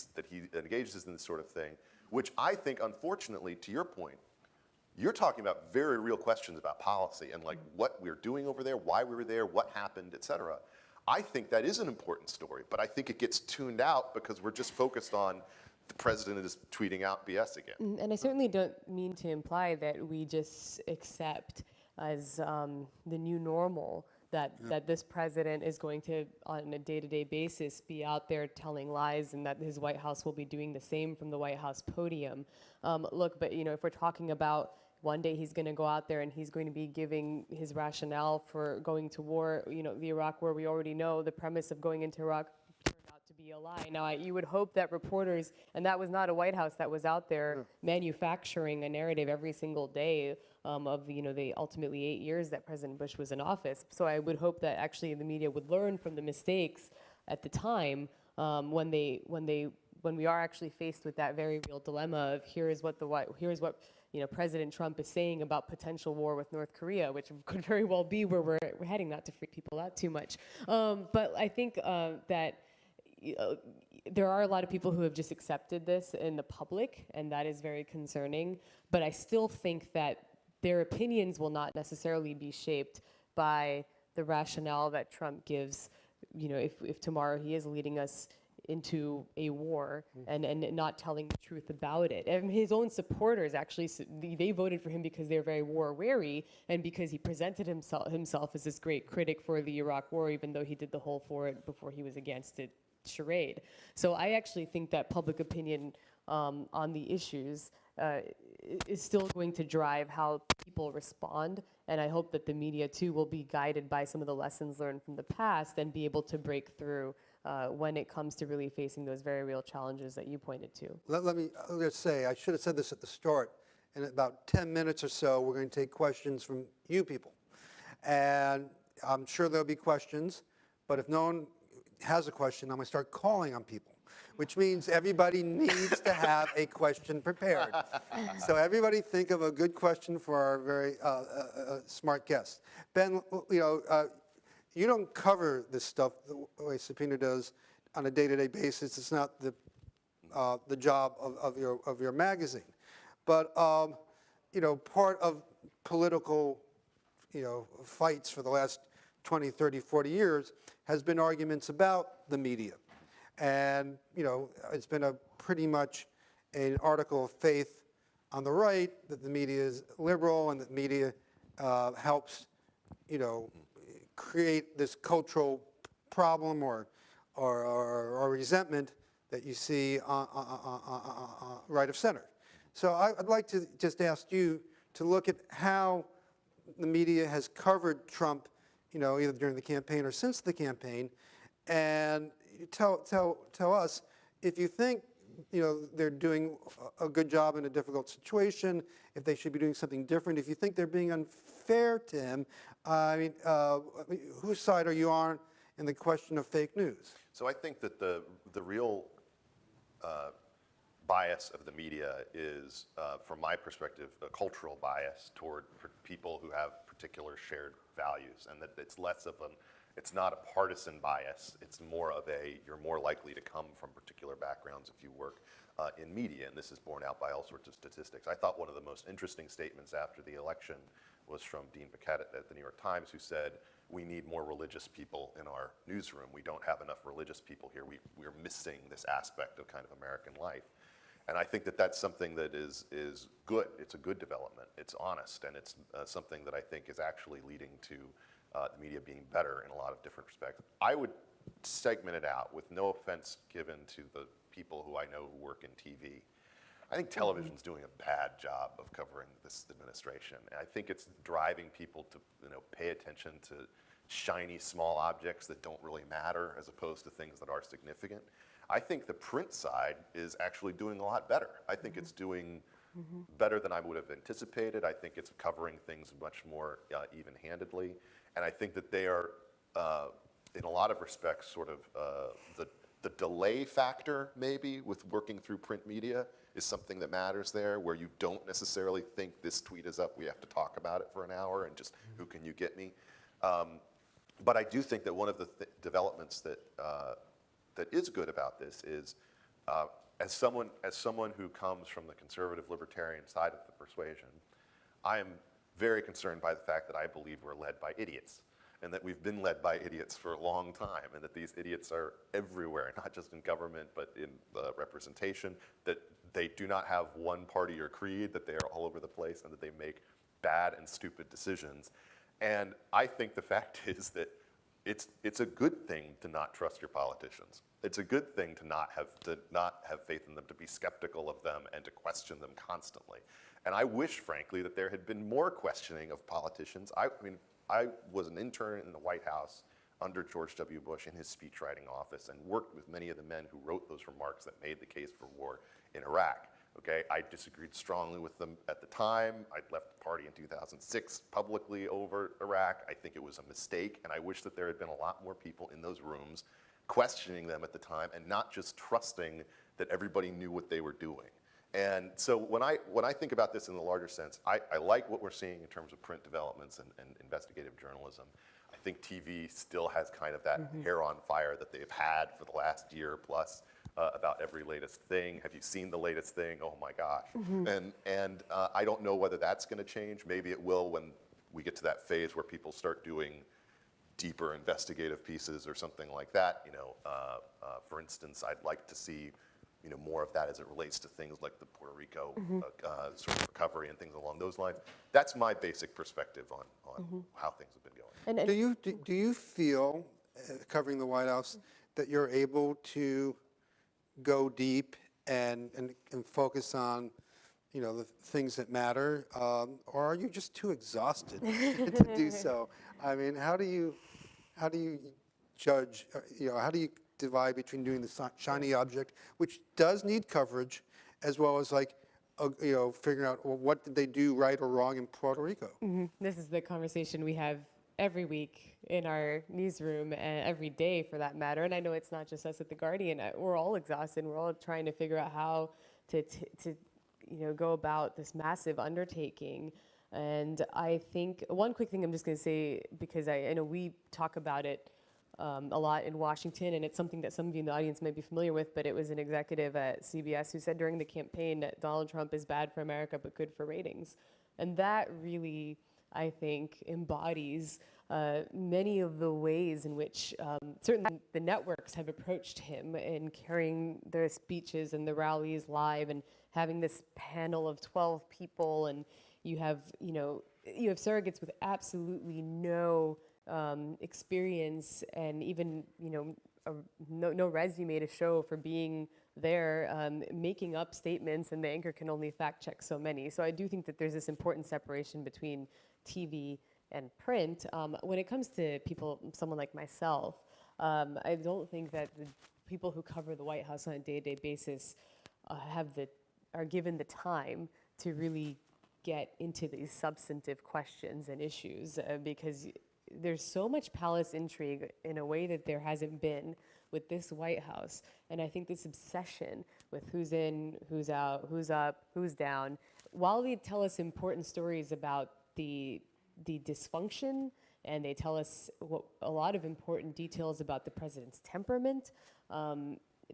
engages in this sort of thing, which I think, unfortunately, to your point, you're talking about very real questions about policy and like what we're doing over there, why we were there, what happened, et cetera. I think that is an important story, but I think it gets tuned out because we're just focused on the president is tweeting out BS again. And I certainly don't mean to imply that we just accept as the new normal that this president is going to, on a day-to-day basis, be out there telling lies, and that his White House will be doing the same from the White House podium. Look, but if we're talking about one day he's going to go out there and he's going to be giving his rationale for going to war, the Iraq War, we already know the premise of going into Iraq turned out to be a lie. Now, you would hope that reporters, and that was not a White House that was out there manufacturing a narrative every single day of the ultimately 8 years that President Bush was in office. So I would hope that actually the media would learn from the mistakes at the time when we are actually faced with that very real dilemma of here's what President Trump is saying about potential war with North Korea, which could very well be where we're heading, not to freak people out too much. But I think that there are a lot of people who have just accepted this in the public, and that is very concerning. But I still think that their opinions will not necessarily be shaped by the rationale that Trump gives, if tomorrow he is leading us into a war and not telling the truth about it. And his own supporters actually, they voted for him because they're very war wary and because he presented himself as this great critic for the Iraq War, even though he did the whole for it before he was against it charade. So I actually think that public opinion on the issues is still going to drive how people respond, and I hope that the media too will be guided by some of the lessons learned from the past and be able to break through when it comes to really facing those very real challenges that you pointed to. Let me just say, I should have said this at the start. In about 10 minutes or so, we're going to take questions from you people. And I'm sure there'll be questions, but if no one has a question, I'm going to start calling on people, which means everybody needs to have a question prepared. So everybody think of a good question for our very smart guest. Ben, you don't cover this stuff the way Sabrina does on a day-to-day basis. It's not the job of your magazine. But part of political fights for the last 20, 30, 40 years has been arguments about the media. And, it's been a pretty much an article of faith on the right that the media is liberal and that media helps, create this cultural problem or resentment that you see right of center. So I'd like to just ask you to look at how the media has covered Trump, either during the campaign or since the campaign, and tell us if you think they're doing a good job in a difficult situation, if they should be doing something different, if you think they're being unfair to him. Whose side are you on in the question of fake news? So I think that the real bias of the media is, from my perspective, a cultural bias toward people who have particular shared values, and that it's less of it's not a partisan bias. It's more of you're more likely to come from particular backgrounds if you work in media, and this is borne out by all sorts of statistics. I thought one of the most interesting statements after the election was from Dean Paquette at the New York Times, who said, we need more religious people in our newsroom. We don't have enough religious people here. We're missing this aspect of kind of American life. And I think that that's something that is good. It's a good development. It's honest, and it's something that I think is actually leading to the media being better in a lot of different respects. I would segment it out, with no offense given to the people who I know who work in TV. I think television's doing a bad job of covering this administration. I think it's driving people to pay attention to shiny small objects that don't really matter as opposed to things that are significant. I think the print side is actually doing a lot better. I think it's doing better than I would have anticipated. I think it's covering things much more even-handedly. And I think that they are, in a lot of respects, sort of the delay factor, maybe, with working through print media is something that matters there, where you don't necessarily think this tweet is up, we have to talk about it for an hour, and just who can you get me? But I do think that one of the developments that that is good about this is, as someone who comes from the conservative libertarian side of the persuasion, I am very concerned by the fact that I believe we're led by idiots, and that we've been led by idiots for a long time, and that these idiots are everywhere, not just in government, but in representation, that they do not have one party or creed, that they are all over the place, and that they make bad and stupid decisions. And I think the fact is that it's a good thing to not trust your politicians. It's a good thing to not have faith in them, to be skeptical of them, and to question them constantly. And I wish, frankly, that there had been more questioning of politicians. I mean, I was an intern in the White House under George W. Bush in his speechwriting office, and worked with many of the men who wrote those remarks that made the case for war in Iraq. Okay, I disagreed strongly with them at the time. I left the party in 2006 publicly over Iraq. I think it was a mistake, and I wish that there had been a lot more people in those rooms questioning them at the time, and not just trusting that everybody knew what they were doing. And so when I think about this in the larger sense, I like what we're seeing in terms of print developments and investigative journalism. I think TV still has kind of that hair on fire that they've had for the last year plus. About every latest thing. Have you seen the latest thing? Oh my gosh. And I don't know whether that's going to change. Maybe it will when we get to that phase where people start doing deeper investigative pieces or something like that. You know, for instance, I'd like to see more of that as it relates to things like the Puerto Rico sort of recovery and things along those lines. That's my basic perspective on how things have been going. Do you feel, covering the White House, that you're able to go deep and focus on, the things that matter, or are you just too exhausted to do so? I mean, how do you judge? How do you divide between doing the shiny object, which does need coverage, as well as figuring out, well, what did they do right or wrong in Puerto Rico? This is the conversation we have every week in our newsroom, and every day for that matter. And I know it's not just us at The Guardian. We're all exhausted. We're all trying to figure out how to go about this massive undertaking. And I think one quick thing I'm just going to say, because I know we talk about it a lot in Washington, and it's something that some of you in the audience might be familiar with, but it was an executive at CBS who said during the campaign that Donald Trump is bad for America but good for ratings. And that really, I think, embodies many of the ways in which certainly the networks have approached him in carrying their speeches and the rallies live, and having this panel of 12 people, and you have surrogates with absolutely no experience, and even no resume to show for being there, making up statements, and the anchor can only fact check so many. So I do think that there's this important separation between TV and print. When it comes to people, someone like myself, I don't think that the people who cover the White House on a day-to-day basis are given the time to really get into these substantive questions and issues, because there's so much palace intrigue in a way that there hasn't been with this White House. And I think this obsession with who's in, who's out, who's up, who's down, while they tell us important stories about the dysfunction, and they tell us a lot of important details about the president's temperament,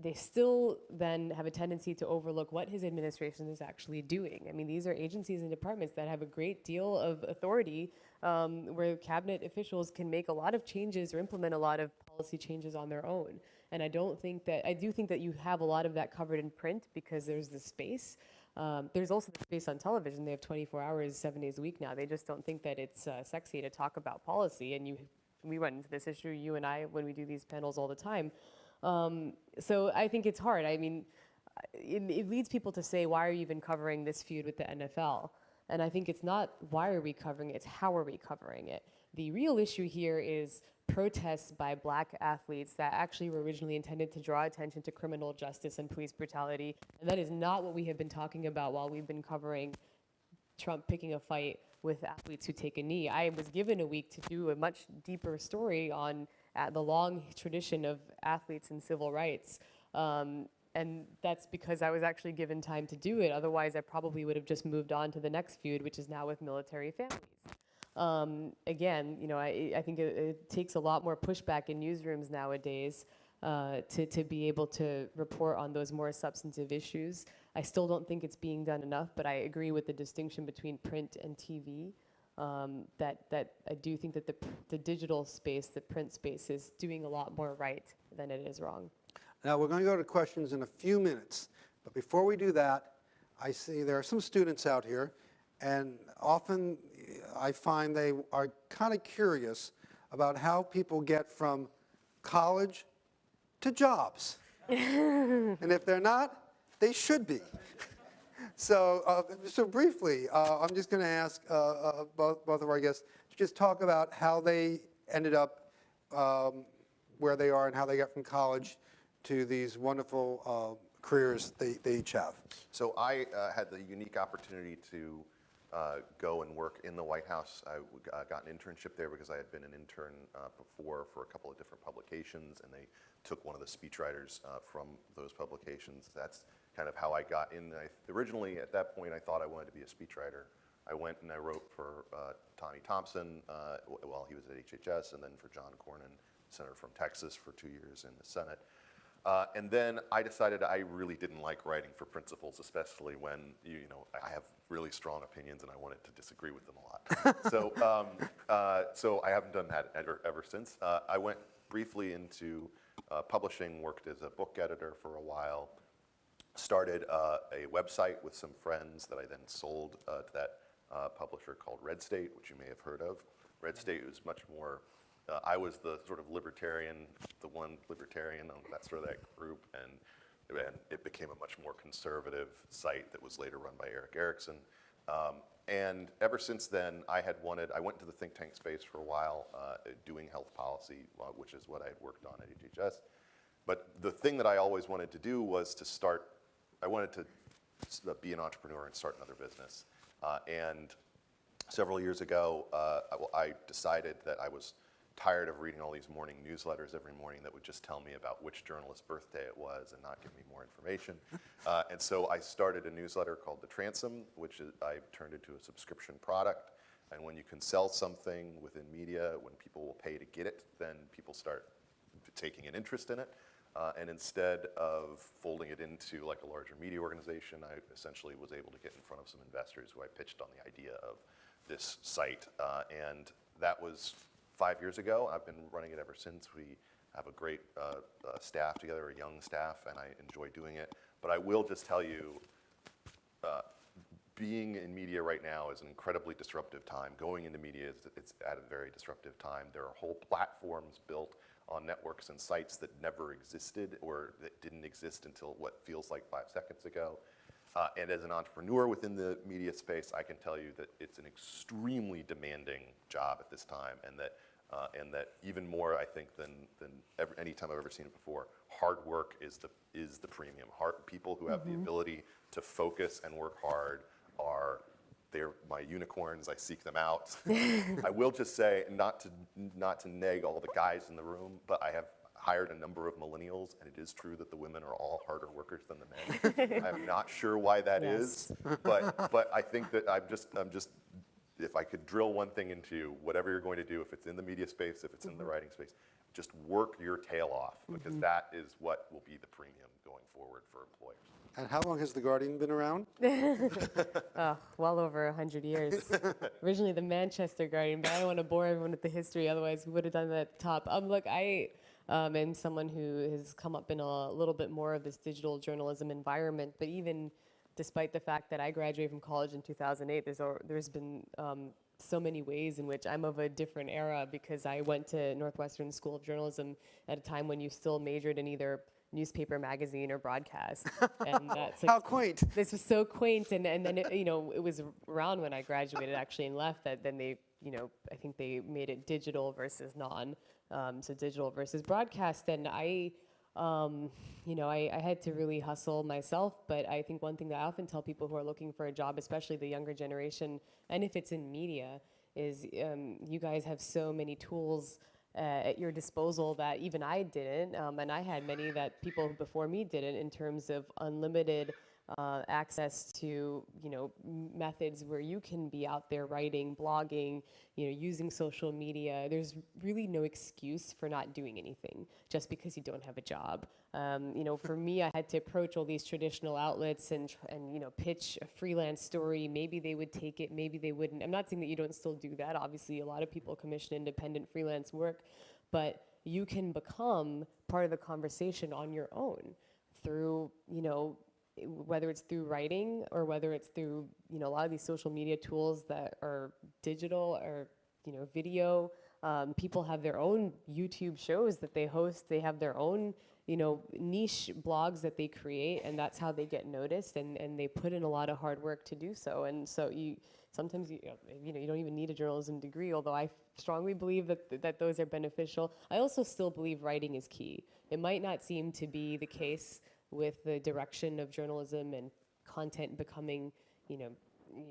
they still then have a tendency to overlook what his administration is actually doing. I mean, these are agencies and departments that have a great deal of authority, where cabinet officials can make a lot of changes or implement a lot of policy changes on their own. And I do think that you have a lot of that covered in print because there's the space. There's also the space on television. They have 24 hours, 7 days a week now. They just don't think that it's sexy to talk about policy. And we run into this issue, you and I, when we do these panels all the time. So I think it's hard. I mean, it leads people to say, why are you even covering this feud with the NFL? And I think it's not why are we covering it, it's how are we covering it. The real issue here is protests by black athletes that actually were originally intended to draw attention to criminal justice and police brutality. And that is not what we have been talking about while we've been covering Trump picking a fight with athletes who take a knee. I was given a week to do a much deeper story on the long tradition of athletes and civil rights. And that's because I was actually given time to do it. Otherwise, I probably would have just moved on to the next feud, which is now with military families. Again, I think it takes a lot more pushback in newsrooms nowadays to be able to report on those more substantive issues. I still don't think it's being done enough, but I agree with the distinction between print and TV. That I do think that the digital space, the print space, is doing a lot more right than it is wrong. Now, we're going to go to questions in a few minutes, but before we do that, I see there are some students out here, and often I find they are kind of curious about how people get from college to jobs. And if they're not, they should be. So briefly, I'm just going to ask both of our guests to just talk about how they ended up where they are and how they got from college to these wonderful careers they each have. So I had the unique opportunity to go and work in the White House. I got an internship there because I had been an intern before for a couple of different publications, and they took one of the speechwriters from those publications. That's kind of how I got in. Originally, at that point, I thought I wanted to be a speechwriter. I went and I wrote for Tommy Thompson while he was at HHS, and then for John Cornyn, senator from Texas, for 2 years in the Senate. And then I decided I really didn't like writing for principals, especially when I have really strong opinions and I wanted to disagree with them a lot. So I haven't done that ever since. I went briefly into publishing, worked as a book editor for a while, started a website with some friends that I then sold to that publisher called Red State, which you may have heard of. Red State was much more. I was the sort of libertarian, the one libertarian on that sort of that group, and it became a much more conservative site that was later run by Eric Erickson. And ever since then, I went to the think tank space for a while, doing health policy, which is what I had worked on at HHS. But the thing that I always wanted to do was I wanted to be an entrepreneur and start another business. And several years ago, I decided that I was tired of reading all these morning newsletters every morning that would just tell me about which journalist's birthday it was and not give me more information. And so I started a newsletter called The Transom, which I've turned into a subscription product. And when you can sell something within media, when people will pay to get it, then people start taking an interest in it. And instead of folding it into like a larger media organization, I essentially was able to get in front of some investors who I pitched on the idea of this site. And that was 5 years ago. I've been running it ever since. We have a great staff together, a young staff, and I enjoy doing it. But I will just tell you, being in media right now is an incredibly disruptive time. Going into media, it's at a very disruptive time. There are whole platforms built on networks and sites that never existed or that didn't exist until what feels like 5 seconds ago. And as an entrepreneur within the media space, I can tell you that it's an extremely demanding job at this time, and that even more, I think, than any time I've ever seen it before, hard work is the premium. People who have the ability to focus and work hard they're my unicorns. I seek them out. I will just say, not to neg all the guys in the room, but I have hired a number of millennials, and it is true that the women are all harder workers than the men. I'm not sure why that is, but I think that I'm just, if I could drill one thing into you, whatever you're going to do, if it's in the media space, if it's in the writing space, just work your tail off, because that is what will be the premium going forward for employers. And how long has The Guardian been around? Well over 100 years. Originally the Manchester Guardian, but I don't want to bore everyone with the history, otherwise we would have done that at the top. Look, I am someone who has come up in a little bit more of this digital journalism environment, but even despite the fact that I graduated from college in 2008, there's been so many ways in which I'm of a different era, because I went to Northwestern School of Journalism at a time when you still majored in either newspaper, magazine, or broadcast. And that's How quaint. This was so quaint, and then it was around when I graduated actually and left that then they, I think they made it digital versus non, so digital versus broadcast. And I had to really hustle myself, but I think one thing that I often tell people who are looking for a job, especially the younger generation, and if it's in media, is you guys have so many tools at your disposal that even I didn't, and I had many that people before me didn't, in terms of unlimited access to, methods where you can be out there writing, blogging, using social media. There's really no excuse for not doing anything just because you don't have a job. For me, I had to approach all these traditional outlets and pitch a freelance story. Maybe they would take it, maybe they wouldn't. I'm not saying that you don't still do that. Obviously, a lot of people commission independent freelance work, but you can become part of the conversation on your own through, whether it's through writing or whether it's through, a lot of these social media tools that are digital or, video. People have their own YouTube shows that they host. They have their own, niche blogs that they create, and that's how they get noticed, and they put in a lot of hard work to do so. And so sometimes you don't even need a journalism degree, although I strongly believe that those are beneficial. I also still believe writing is key. It might not seem to be the case with the direction of journalism and content becoming,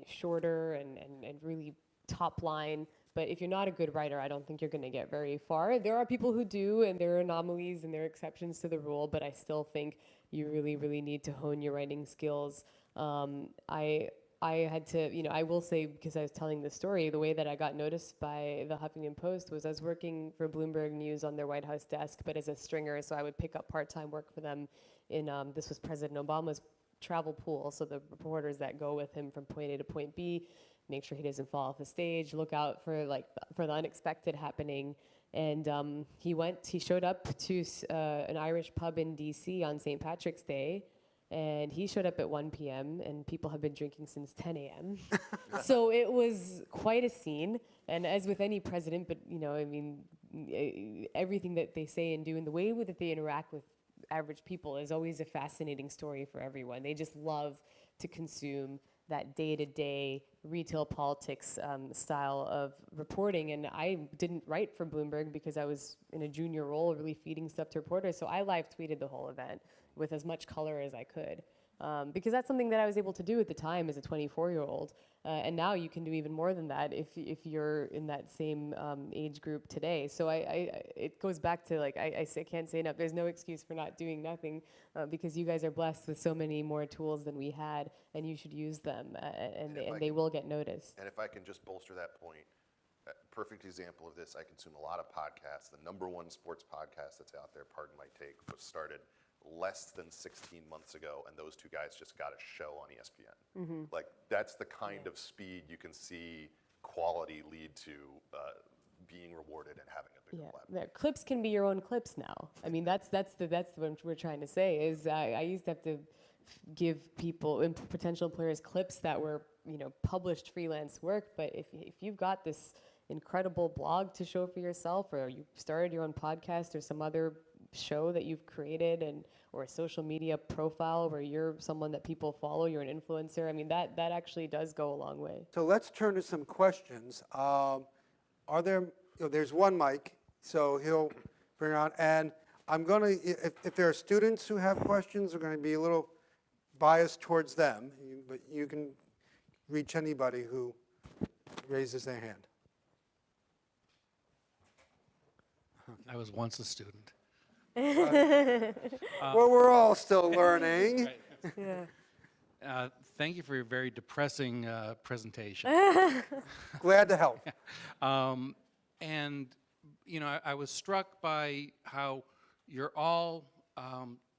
shorter and really top line. But if you're not a good writer, I don't think you're going to get very far. There are people who do, and there are anomalies and there are exceptions to the rule, but I still think you really, really need to hone your writing skills. I had to, I will say, because I was telling the story, the way that I got noticed by the Huffington Post was I was working for Bloomberg News on their White House desk, but as a stringer, so I would pick up part-time work for them in, this was President Obama's travel pool, so the reporters that go with him from point A to point B, make sure he doesn't fall off the stage, look out for the unexpected happening. And he showed up to an Irish pub in DC on St. Patrick's Day, and he showed up at 1 p.m. and people have been drinking since 10 a.m. So it was quite a scene. And as with any president, but everything that they say and do and the way that they interact with average people is always a fascinating story for everyone. They just love to consume that day-to-day retail politics style of reporting. And I didn't write for Bloomberg because I was in a junior role really feeding stuff to reporters. So I live tweeted the whole event with as much color as I could. Because that's something that I was able to do at the time as a 24-year-old. And now you can do even more than that if you're in that same age group today. So it goes back to, I can't say enough, there's no excuse for not doing nothing because you guys are blessed with so many more tools than we had, and you should use them, and they will get noticed. And if I can just bolster that point, a perfect example of this, I consume a lot of podcasts. The #1 sports podcast that's out there, Pardon My Take, was started less than 16 months ago, and those two guys just got a show on ESPN. Mm-hmm. That's the kind of speed you can see quality lead to being rewarded and having a bigger platform. Yeah. Clips can be your own clips now. I mean, that's what we're trying to say. Is I used to have to give people, potential players, clips that were published freelance work. But if you've got this incredible blog to show for yourself, or you started your own podcast or some other show that you've created, or a social media profile where you're someone that people follow, you're an influencer, I mean, that actually does go a long way. So let's turn to some questions. Are there, there's one mic, so he'll bring on, and I'm going to, if there are students who have questions, we're going to be a little biased towards them, but you can reach anybody who raises their hand. I was once a student. Well, we're all still learning. Yeah. Thank you for your very depressing presentation. Glad to help. And, I was struck by how you're all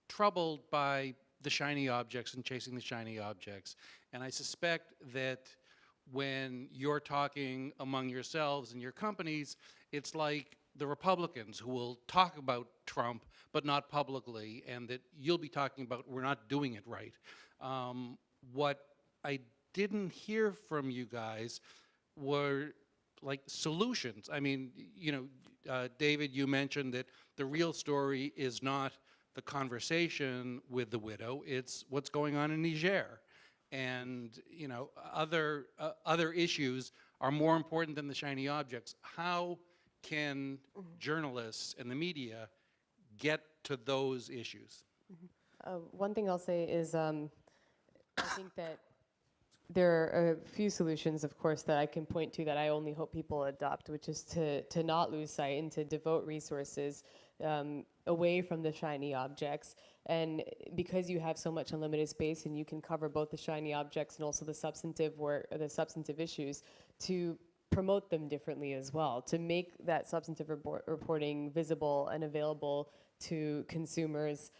troubled by the shiny objects and chasing the shiny objects. And I suspect that when you're talking among yourselves and your companies, it's like the Republicans who will talk about Trump but not publicly, and that you'll be talking about we're not doing it right. What I didn't hear from you guys were solutions. I mean, David, you mentioned that the real story is not the conversation with the widow, it's what's going on in Niger. And other issues are more important than the shiny objects. How can journalists and the media get to those issues? One thing I'll say is I think that there are a few solutions, of course, that I can point to that I only hope people adopt, which is to not lose sight and to devote resources away from the shiny objects. And because you have so much unlimited space and you can cover both the shiny objects and also the substantive work, the substantive issues, to promote them differently as well, to make that substantive reporting visible and available to consumers,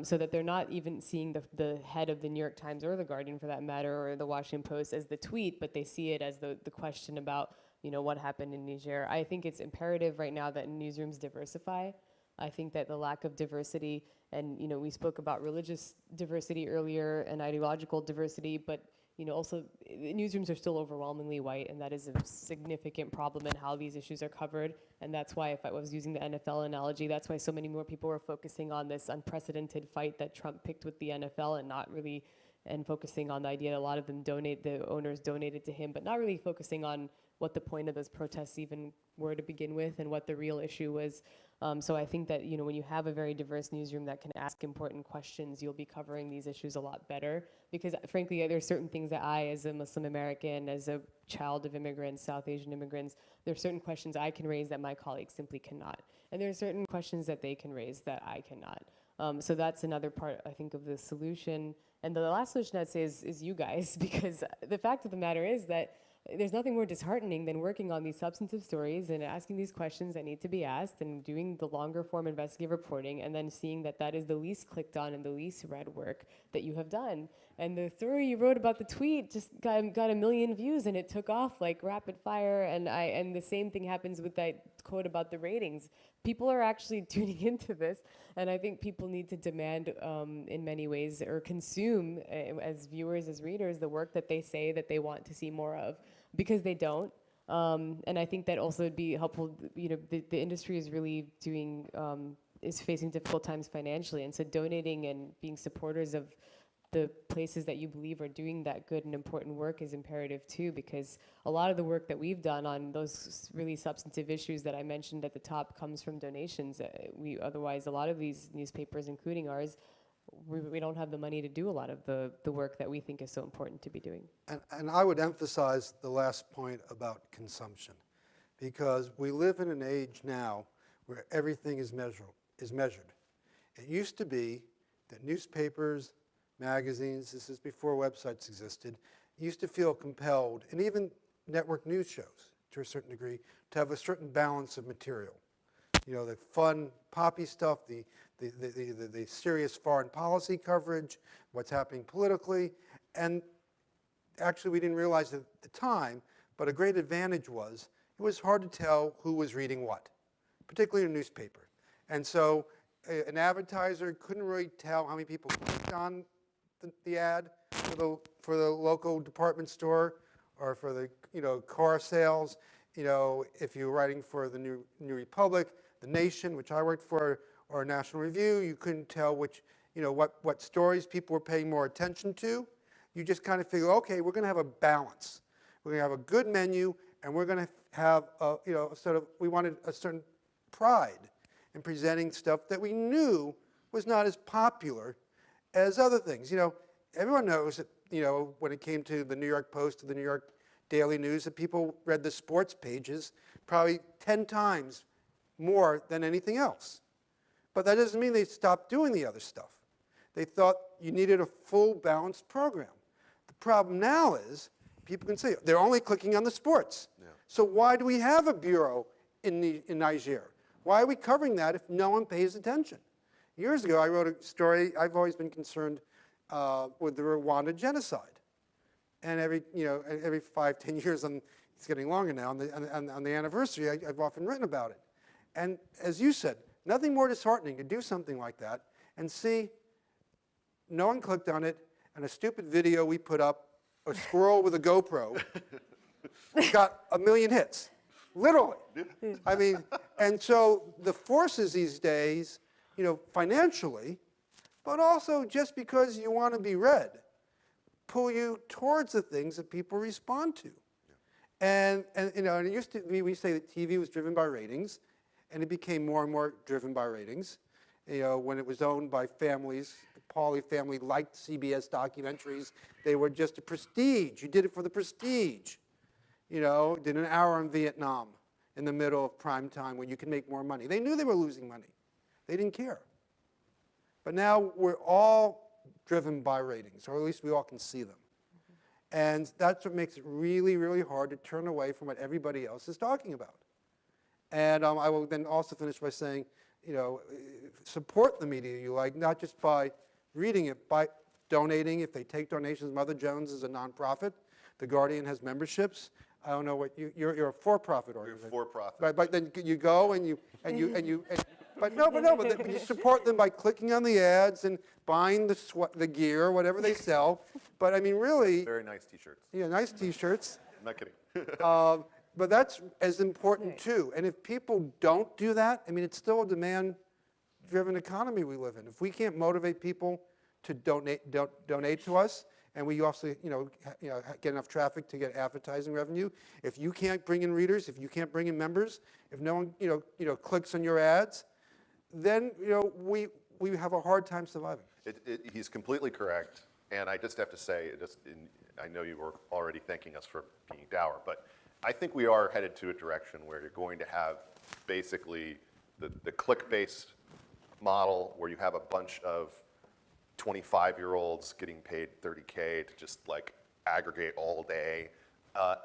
so that they're not even seeing the head of the New York Times or the Guardian, for that matter, or the Washington Post as the tweet, but they see it as the question about, you know, what happened in Niger. I think it's imperative right now that newsrooms diversify. I think that the lack of diversity, and, you know, we spoke about religious diversity earlier and ideological diversity, but, you know, also newsrooms are still overwhelmingly white, and that is a significant problem in how these issues are covered. And that's why, if I was using the NFL analogy, that's why so many more people were focusing on this unprecedented fight that Trump picked with the NFL, and not really, and focusing on the idea that a lot of them the owners donated to him, but not really focusing on what the point of those protests even were to begin with and what the real issue was. So I think that, you know, when you have a very diverse newsroom that can ask important questions, you'll be covering these issues a lot better. Because frankly, there are certain things that I, as a Muslim American, as a child of immigrants, South Asian immigrants, there are certain questions I can raise that my colleagues simply cannot. And there are certain questions that they can raise that I cannot. So that's another part, I think, of the solution. And the last solution I'd say is you guys, because the fact of the matter is that there's nothing more disheartening than working on these substantive stories and asking these questions that need to be asked and doing the longer form investigative reporting, and then seeing that that is the least clicked on and the least read work that you have done. And the story you wrote about the tweet just got 1 million views, and it took off like rapid fire. And the same thing happens with that quote about the ratings. People are actually tuning into this, and I think people need to demand, in many ways, or consume, as viewers, as readers, the work that they say that they want to see more of, because they don't. And I think that also would be helpful. You know, the industry is really doing, is facing difficult times financially, and so donating and being supporters of the places that you believe are doing that good and important work is imperative too, because a lot of the work that we've done on those really substantive issues that I mentioned at the top comes from donations. Otherwise, a lot of these newspapers, including ours, we don't have the money to do a lot of the work that we think is so important to be doing. And I would emphasize the last point about consumption, because we live in an age now where everything is measured. It used to be that newspapers, magazines, this is before websites existed, used to feel compelled, and even network news shows to a certain degree, to have a certain balance of material. You know, the fun, poppy stuff, the serious foreign policy coverage, what's happening politically. And actually, we didn't realize it at the time, but a great advantage was it was hard to tell who was reading what, particularly in a newspaper. And so an advertiser couldn't really tell how many people clicked on the ad for the local department store, or for the, you know, car sales. You know, if you're writing for the New Republic, The Nation, which I worked for, or National Review, you couldn't tell which, you know, what stories people were paying more attention to. You just kind of figure, okay, we're going to have a balance. We're going to have a good menu, and we're going to have, you know, sort of, we wanted a certain pride in presenting stuff that we knew was not as popular as other things. You know, everyone knows that, you know, when it came to the New York Post or the New York Daily News, that people read the sports pages probably 10 times more than anything else. But that doesn't mean they stopped doing the other stuff. They thought you needed a full, balanced program. The problem now is people can say they're only clicking on the sports. Yeah. So why do we have a bureau in Niger? Why are we covering that if no one pays attention? Years ago, I wrote a story. I've always been concerned with the Rwanda genocide. And every 5, 10 years, it's getting longer now, on the anniversary, I've often written about it. And as you said, nothing more disheartening to do something like that and see no one clicked on it, and a stupid video we put up, a squirrel with a GoPro, got 1 million hits, literally. I mean, and so the forces these days, you know, financially, but also just because you want to be read, pull you towards the things that people respond to. And you know, and it used to be, we say that TV was driven by ratings, and it became more and more driven by ratings. You know, when it was owned by families, the Pauly family liked CBS documentaries. They were just a prestige. You did it for the prestige. You know, did an hour on Vietnam in the middle of prime time when you could make more money. They knew they were losing money. They didn't care. But now we're all driven by ratings, or at least we all can see them. And that's what makes it really, really hard to turn away from what everybody else is talking about. And I will then also finish by saying, support the media you like, not just by reading it, by donating. If they take donations, Mother Jones is a nonprofit. The Guardian has memberships. I don't know what you're a for-profit organization. We're for-profit. But then you go and you but you support them by clicking on the ads and buying the gear, whatever they sell. But I mean, really, Very nice T-shirts. yeah, nice T-shirts. I'm not kidding. But that's as important too. And if people don't do that, I mean, it's still a demand-driven economy we live in. If we can't motivate people to donate to us, and we also, get enough traffic to get advertising revenue. If you can't bring in readers, if you can't bring in members, if no one, clicks on your ads, then, we have a hard time surviving. He's completely correct, and I just have to say, I know you were already thanking us for being dour, but I think we are headed to a direction where you're going to have basically the click-based model where you have a bunch of 25-year-olds getting paid $30K to just like aggregate all day.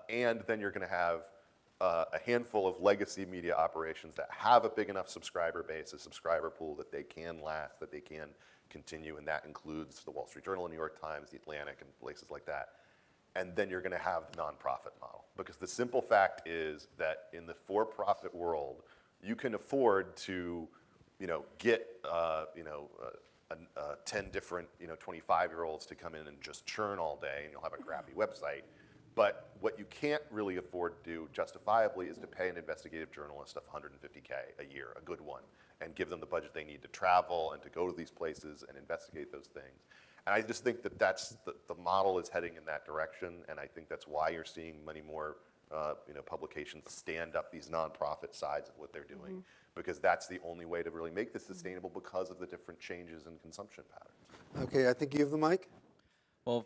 And then you're going to have a handful of legacy media operations that have a big enough subscriber base, a subscriber pool that they can last, that they can continue, and that includes the Wall Street Journal, New York Times, The Atlantic, and places like that. And then you're going to have the nonprofit model. Because the simple fact is that in the for-profit world, you can afford to, get 10 different 25-year-olds to come in and just churn all day, and you'll have a crappy website. But what you can't really afford to do justifiably is to pay an investigative journalist of $150K a year, a good one, and give them the budget they need to travel and to go to these places and investigate those things. And I just think that that's the model is heading in that direction, and I think that's why you're seeing many more publications stand up these nonprofit sides of what they're doing, because that's the only way to really make this sustainable because of the different changes in consumption patterns. Okay, I think you have the mic. Well,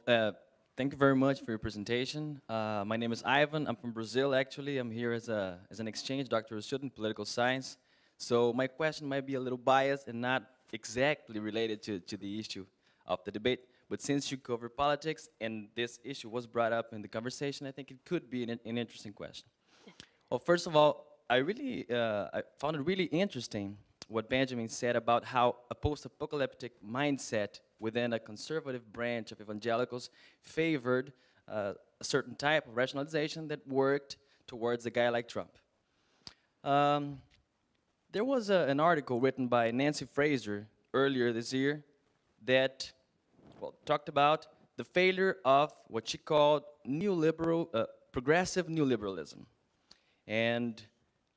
thank you very much for your presentation. My name is Ivan. I'm from Brazil, actually. I'm here as an exchange doctoral student in political science. So my question might be a little biased and not exactly related to the issue of the debate. But since you cover politics and this issue was brought up in the conversation, I think it could be an interesting question. Well, first of all, I found it really interesting what Benjamin said about how a post-apocalyptic mindset within a conservative branch of evangelicals favored a certain type of rationalization that worked towards a guy like Trump. There was an article written by Nancy Fraser earlier this year that talked about the failure of what she called progressive neoliberalism. And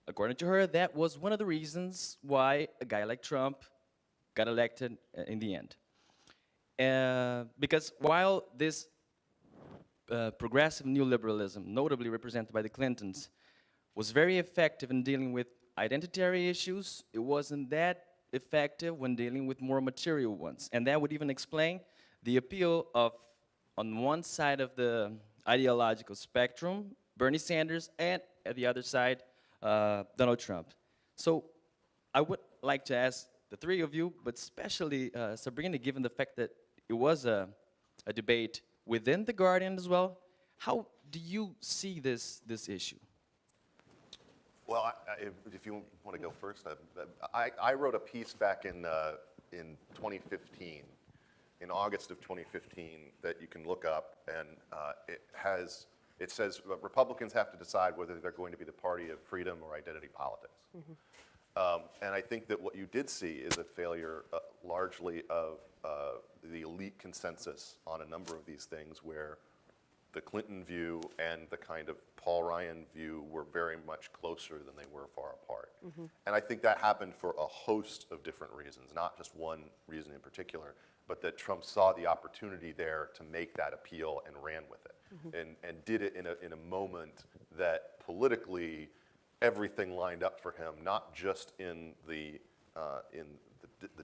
according to her, that was one of the reasons why a guy like Trump got elected in the end. Because while this progressive neoliberalism, notably represented by the Clintons, was very effective in dealing with identitary issues, it wasn't that effective when dealing with more material ones. And that would even explain the appeal of, on one side of the ideological spectrum, Bernie Sanders, and at the other side, Donald Trump. So I would like to ask the three of you, but especially Sabrina, given the fact that it was a debate within The Guardian as well, how do you see this issue? Well, if you want to go first, I wrote a piece back in 2015, in August of 2015, that you can look up, and it says Republicans have to decide whether they're going to be the party of freedom or identity politics. And I think that what you did see is a failure largely of the elite consensus on a number of these things, where the Clinton view and the kind of Paul Ryan view were very much closer than they were far apart. And I think that happened for a host of different reasons, not just one reason in particular, but that Trump saw the opportunity there to make that appeal and ran with it, and did it in a moment that politically everything lined up for him, not just in the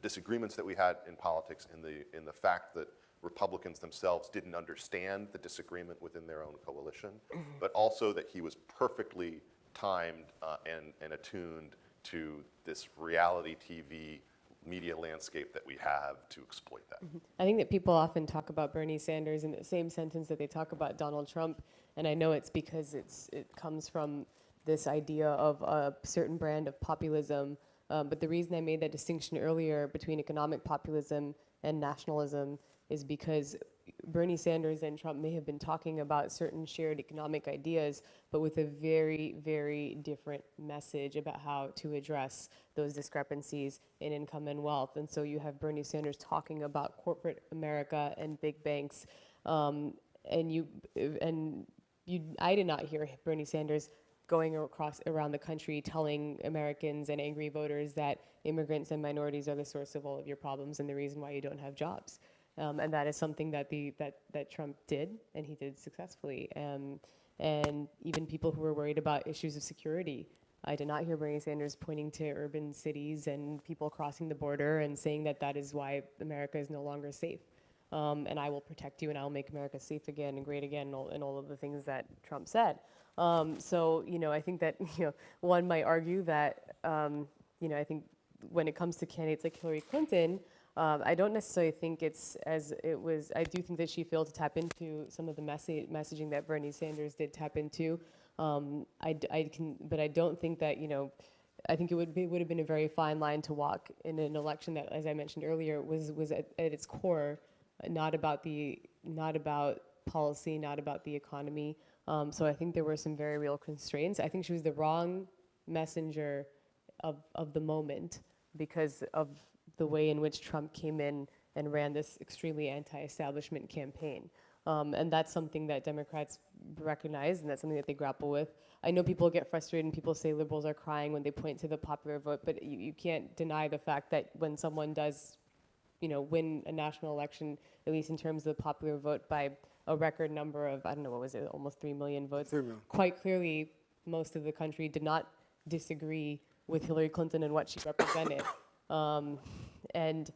disagreements that we had in politics, in the fact that Republicans themselves didn't understand the disagreement within their own coalition, but also that he was perfectly timed and attuned to this reality TV media landscape that we have to exploit that. I think that people often talk about Bernie Sanders in the same sentence that they talk about Donald Trump, and I know it's because it comes from this idea of a certain brand of populism. But the reason I made that distinction earlier between economic populism and nationalism is because Bernie Sanders and Trump may have been talking about certain shared economic ideas, but with a very, very different message about how to address those discrepancies in income and wealth. And so you have Bernie Sanders talking about corporate America and big banks, I did not hear Bernie Sanders going around the country telling Americans and angry voters that immigrants and minorities are the source of all of your problems and the reason why you don't have jobs. And that is something that that Trump did, and he did successfully. And even people who were worried about issues of security, I did not hear Bernie Sanders pointing to urban cities and people crossing the border and saying that that is why America is no longer safe. And I will protect you, and I will make America safe again and great again, and all of the things that Trump said. So, I think that, one might argue that, I think when it comes to candidates like Hillary Clinton, I don't necessarily think it's as it was. I do think that she failed to tap into some of the messaging that Bernie Sanders did tap into. But I don't think that, I think it would have been a very fine line to walk in an election that, as I mentioned earlier, was at its core not about policy, not about the economy. So I think there were some very real constraints. I think she was the wrong messenger of the moment because of the way in which Trump came in and ran this extremely anti-establishment campaign. And that's something that Democrats recognize, and that's something that they grapple with. I know people get frustrated and people say liberals are crying when they point to the popular vote, but you can't deny the fact that when someone does, win a national election, at least in terms of the popular vote by a record number of, I don't know, what was it, almost 3 million votes. 3 million. Quite clearly, most of the country did not disagree with Hillary Clinton and what she represented. And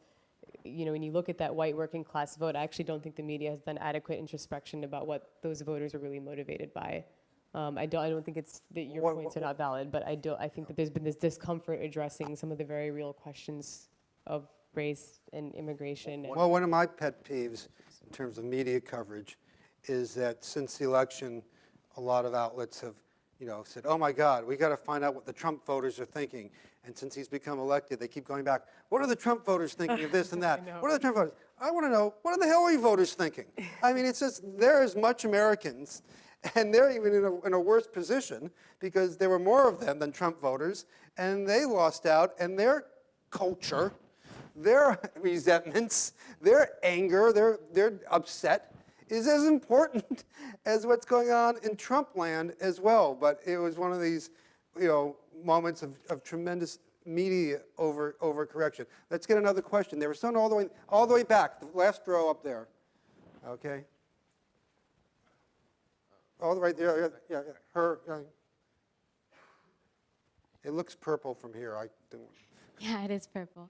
when you look at that white working class vote, I actually don't think the media has done adequate introspection about what those voters are really motivated by. I don't think it's that your points are not valid, but I think that there's been this discomfort addressing some of the very real questions of race and immigration. And Well, one of my pet peeves in terms of media coverage is that since the election, a lot of outlets have, said, oh my God, we got to find out what the Trump voters are thinking. And since he's become elected, they keep going back, what are the Trump voters thinking of this and that? What are the Trump voters? I want to know, what are the Hillary voters thinking? I mean, it's just, they're as much Americans, and they're even in a worse position because there were more of them than Trump voters, and they lost out, and their culture, their resentments, their anger, their upset is as important as what's going on in Trump land as well. But it was one of these, moments of tremendous media overcorrection. Let's get another question. There was someone all the way back, the last row up there. Okay. All the way there. Yeah. Her. It looks purple from here. Yeah, it is purple.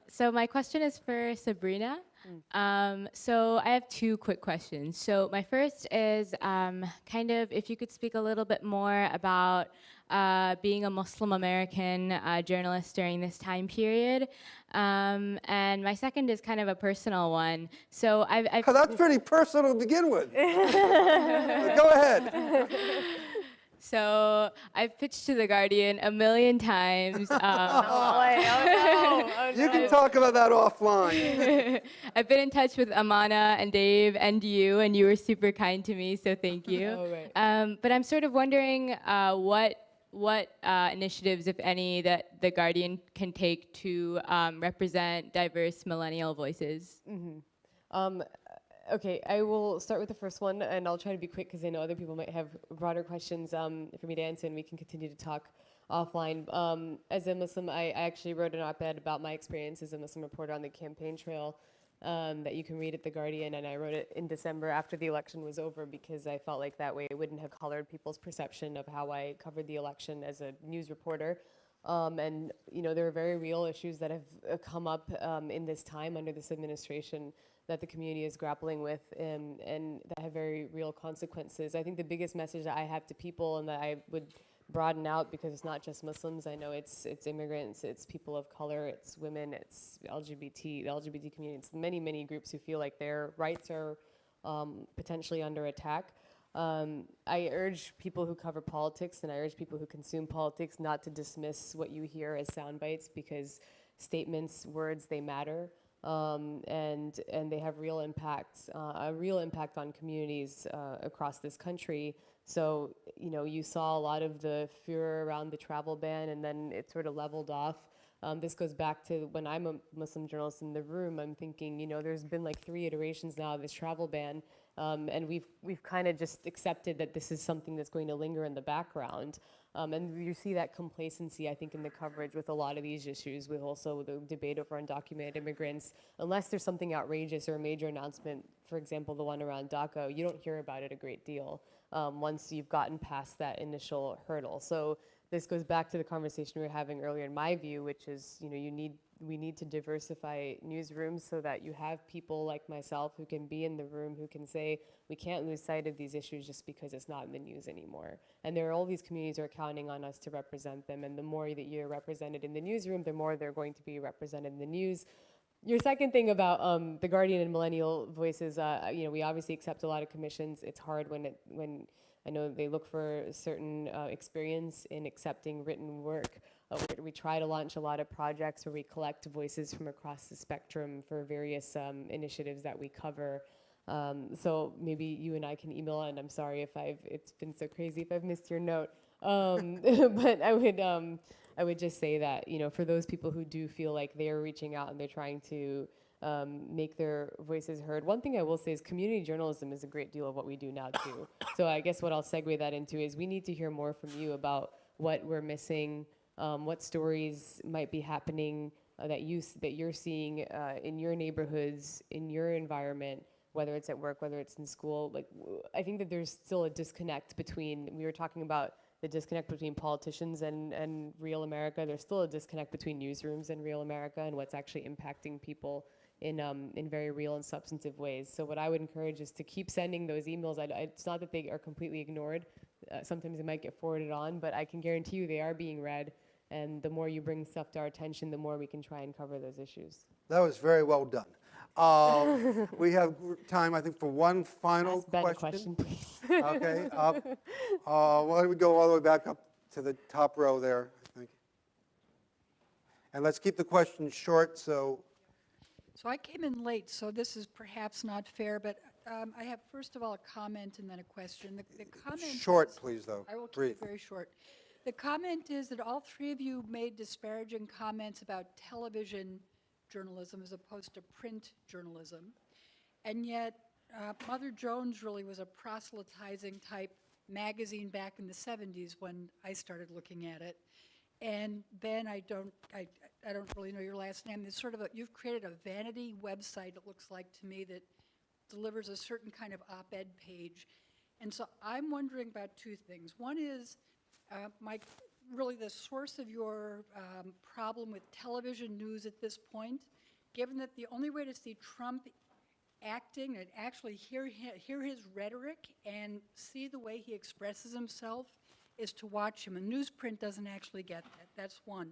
So my question is for Sabrina. So I have 2 quick questions. So my first is kind of if you could speak a little bit more about being a Muslim American journalist during this time period. And my second is kind of a personal one. So I've That's pretty personal to begin with. Go ahead. So I've pitched to The Guardian a million times. Oh, no. You can talk about that offline. I've been in touch with Amana and Dave and you were super kind to me, so thank you. Oh, right. But I'm sort of wondering what initiatives, if any, that The Guardian can take to represent diverse millennial voices. Okay, I will start with the first one, and I'll try to be quick because I know other people might have broader questions for me to answer, and we can continue to talk offline. As a Muslim, I actually wrote an op-ed about my experience as a Muslim reporter on the campaign trail that you can read at The Guardian, and I wrote it in December after the election was over because I felt like that way it wouldn't have colored people's perception of how I covered the election as a news reporter. And there are very real issues that have come up in this time under this administration that the community is grappling with and that have very real consequences. I think the biggest message that I have to people and that I would broaden out because it's not just Muslims. I know it's immigrants, it's people of color, it's women, it's the LGBT community. It's many groups who feel like their rights are potentially under attack. I urge people who cover politics and I urge people who consume politics not to dismiss what you hear as sound bites, because statements, words, they matter. And they have real impacts, a real impact on communities across this country. So, you know, you saw a lot of the fear around the travel ban, and then it sort of leveled off. This goes back to when I'm a Muslim journalist in the room, I'm thinking, you know, there's been like 3 iterations now of this travel ban, and we've kind of just accepted that this is something that's going to linger in the background. And you see that complacency, I think, in the coverage with a lot of these issues, with also the debate over undocumented immigrants. Unless there's something outrageous or a major announcement, for example, the one around DACA, you don't hear about it a great deal once you've gotten past that initial hurdle. So this goes back to the conversation we were having earlier, in my view, which is, you know, we need to diversify newsrooms so that you have people like myself who can be in the room, who can say, we can't lose sight of these issues just because it's not in the news anymore. And there are all these communities who are counting on us to represent them, and the more that you're represented in the newsroom, the more they're going to be represented in the news. Your second thing about the Guardian and Millennial Voices, you know, we obviously accept a lot of commissions. It's hard when I know they look for a certain experience in accepting written work. We try to launch a lot of projects where we collect voices from across the spectrum for various initiatives that we cover. So maybe you and I can email, and I'm sorry if it's been so crazy if I've missed your note. But I would just say that, you know, for those people who do feel like they're reaching out and they're trying to make their voices heard. One thing I will say is community journalism is a great deal of what we do now too. So I guess what I'll segue that into is we need to hear more from you about what we're missing, what stories might be happening that you're seeing in your neighborhoods, in your environment, whether it's at work, whether it's in school. Like, I think that there's still a disconnect between, we were talking about the disconnect between politicians and real America. There's still a disconnect between newsrooms and real America and what's actually impacting people in very real and substantive ways. So what I would encourage is to keep sending those emails. It's not that they are completely ignored. Sometimes they might get forwarded on, but I can guarantee you they are being read. And the more you bring stuff to our attention, the more we can try and cover those issues. That was very well done. We have time, I think, for one final Ask Ben a question, please. Okay. Why don't we go all the way back up to the top row there, I think. And let's keep the questions short, so. So I came in late, so this is perhaps not fair, but I have, first of all, a comment and then a question. The comment Short, is, please, though. I will keep Brief. it very short. The comment is that all 3 of you made disparaging comments about television journalism as opposed to print journalism. And yet, Mother Jones really was a proselytizing type magazine back in the 70s when I started looking at it. And Ben, I don't really know your last name. It's sort of you've created a vanity website, it looks like to me, that delivers a certain kind of op-ed page. And so I'm wondering about 2 things. One is, really the source of your problem with television news at this point, given that the only way to see Trump acting and actually hear his rhetoric and see the way he expresses himself is to watch him. And newsprint doesn't actually get that. That's one.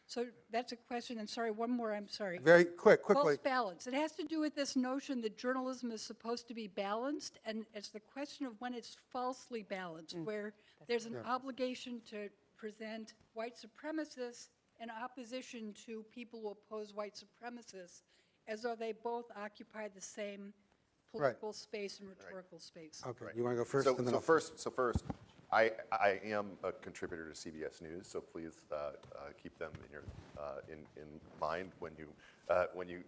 So that's a question. And sorry, one more, I'm sorry. Very quickly. False balance. It has to do with this notion that journalism is supposed to be balanced, and it's the question of when it's falsely balanced, where there's an obligation to present white supremacists in opposition to people who oppose white supremacists, as though they both occupy the same political space and rhetorical space. Okay, you want to go first? So, and then so I'll- first, I am a contributor to CBS News, so please keep them in your in mind when you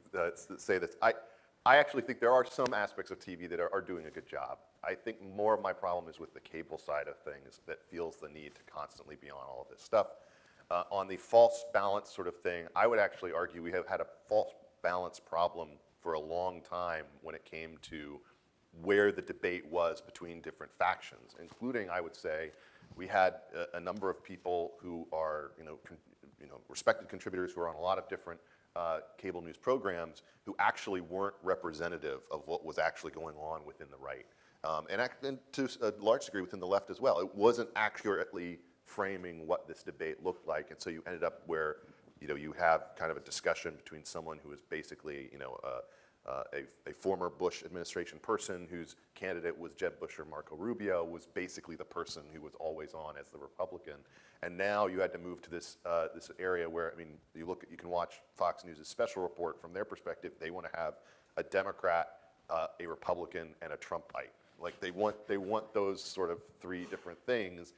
say this. I actually think there are some aspects of TV that are doing a good job. I think more of my problem is with the cable side of things that feels the need to constantly be on all of this stuff. On the false balance sort of thing, I would actually argue we have had a false balance problem for a long time when it came to where the debate was between different factions, including, I would say, we had a number of people who are, respected contributors who are on a lot of different cable news programs who actually weren't representative of what was actually going on within the right, and to a large degree within the left as well. It wasn't accurately framing what this debate looked like, and so you ended up where, you know, you have kind of a discussion between someone who is basically, you know, a former Bush administration person whose candidate was Jeb Bush or Marco Rubio, was basically the person who was always on as the Republican. And now you had to move to this this area where, I mean, you can watch Fox News' special report from their perspective. They want to have a Democrat, a Republican, and a Trumpite. Like they want those sort of three different things,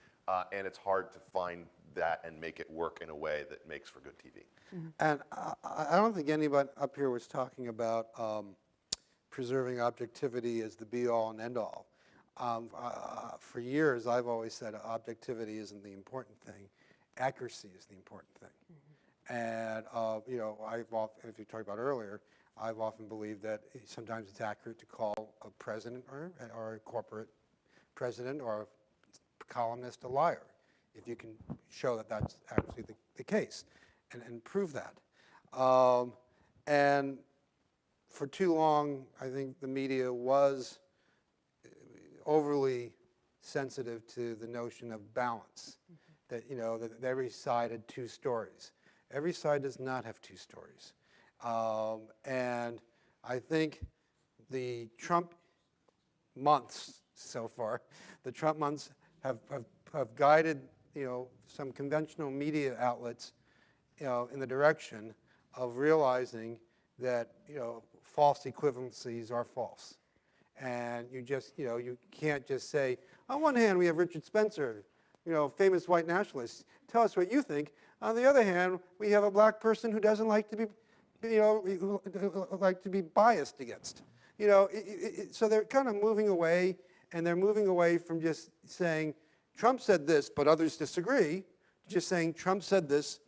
and it's hard to find that and make it work in a way that makes for good TV. And I don't think anybody up here was talking about preserving objectivity as the be-all and end-all. For years, I've always said objectivity isn't the important thing. Accuracy is the important thing. And, you know, if you talked about earlier, I've often believed that sometimes it's accurate to call a president or a corporate president or a columnist a liar, if you can show that that's actually the case and prove that. And for too long, I think the media was overly sensitive to the notion of balance, that, you know, that every side had two stories. Every side does not have two stories. And I think the Trump months so far, the Trump months have guided, you know, some conventional media outlets, you know, in the direction of realizing that, you know, false equivalencies are false. And you just, you know, you can't just say, on one hand, we have Richard Spencer, you know, famous white nationalist. Tell us what you think. On the other hand, we have a black person who doesn't like to be, you know, like to be biased against. You know, so they're kind of moving away, and they're moving away from just saying, Trump said this, but others disagree, just saying Trump said this,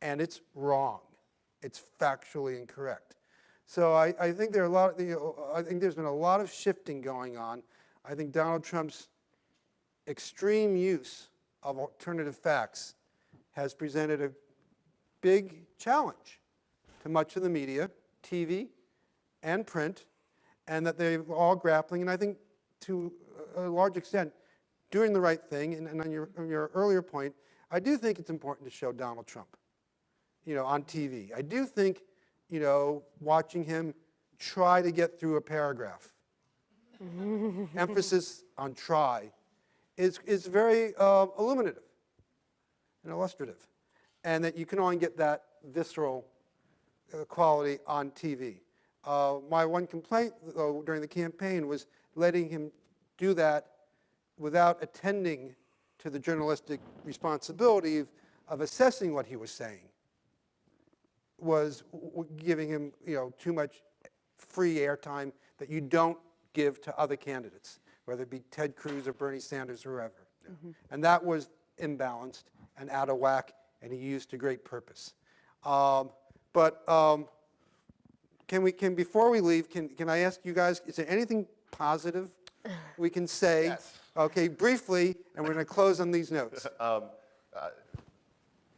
and it's wrong. It's factually incorrect. So I think there are a lot. I think there's been a lot of shifting going on. I think Donald Trump's extreme use of alternative facts has presented a big challenge to much of the media, TV and print, and that they're all grappling. And I think to a large extent, doing the right thing. And on your earlier point, I do think it's important to show Donald Trump, you know, on TV. I do think, you know, watching him try to get through a paragraph, emphasis on try, is very illuminative and illustrative. And that you can only get that visceral quality on TV. My one complaint, though, during the campaign was letting him do that without attending to the journalistic responsibility of assessing what he was saying, was giving him, you know, too much free airtime that you don't give to other candidates, whether it be Ted Cruz or Bernie Sanders or whoever. And that was imbalanced and out of whack, and he used to great purpose. Before we leave, can I ask you guys, is there anything positive we can say? Yes. Okay, briefly, and we're going to close on these notes.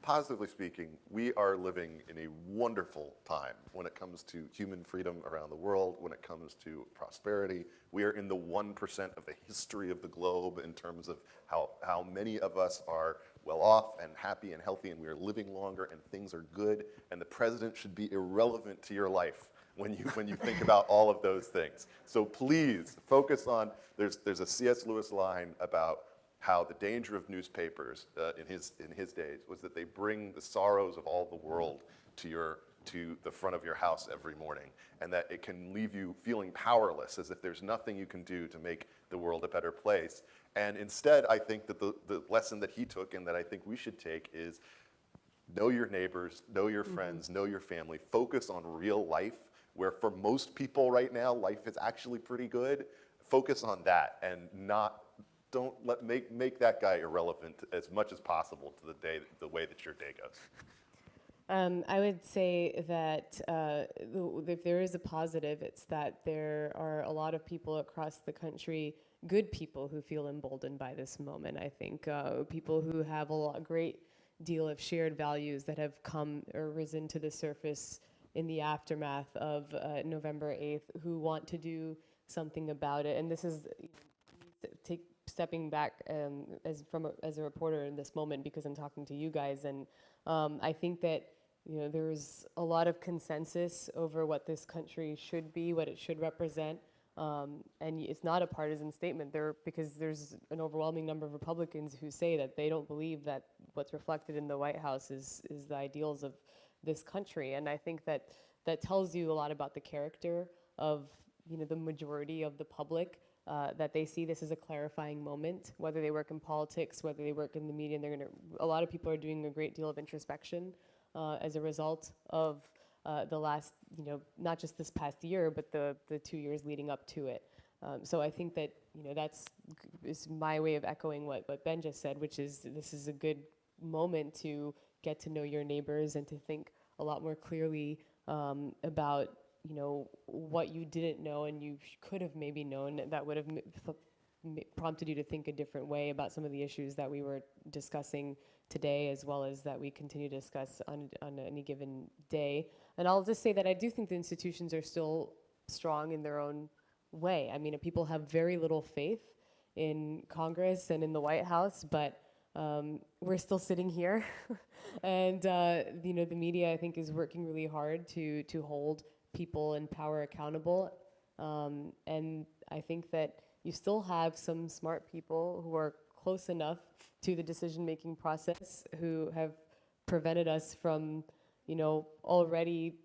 Positively speaking, we are living in a wonderful time when it comes to human freedom around the world, when it comes to prosperity. We are in the 1% of the history of the globe in terms of how many of us are well off and happy and healthy, and we are living longer and things are good, and the president should be irrelevant to your life when you think about all of those things. So please focus on, there's a C.S. Lewis line about how the danger of newspapers in his days was that they bring the sorrows of all the world to the front of your house every morning, and that it can leave you feeling powerless, as if there's nothing you can do to make the world a better place. And instead, I think that the lesson that he took and that I think we should take is know your neighbors, know your friends, know your family, focus on real life, where for most people right now, life is actually pretty good. Focus on that and don't make that guy irrelevant as much as possible to the way that your day goes. I would say that if there is a positive, it's that there are a lot of people across the country, good people who feel emboldened by this moment. I think people who have a great deal of shared values that have come or risen to the surface in the aftermath of November 8th, who want to do something about it. And this is stepping back as a reporter in this moment because I'm talking to you guys, and I think that there's a lot of consensus over what this country should be, what it should represent, and it's not a partisan statement because there's an overwhelming number of Republicans who say that they don't believe that what's reflected in the White House is the ideals of this country, and I think that tells you a lot about the character of the majority of the public, that they see this as a clarifying moment, whether they work in politics, whether they work in the media, and a lot of people are doing a great deal of introspection as a result of the last, not just this past year, but the 2 years leading up to it. So I think that, is my way of echoing what Ben just said, which is this is a good moment to get to know your neighbors and to think a lot more clearly about what you didn't know and you could have maybe known that would have prompted you to think a different way about some of the issues that we were discussing today, as well as that we continue to discuss on any given day. And I'll just say that I do think the institutions are still strong in their own way. I mean, people have very little faith in Congress and in the White House, but we're still sitting here. And the media, I think, is working really hard to hold people in power accountable. And I think that you still have some smart people who are close enough to the decision-making process who have prevented us from, already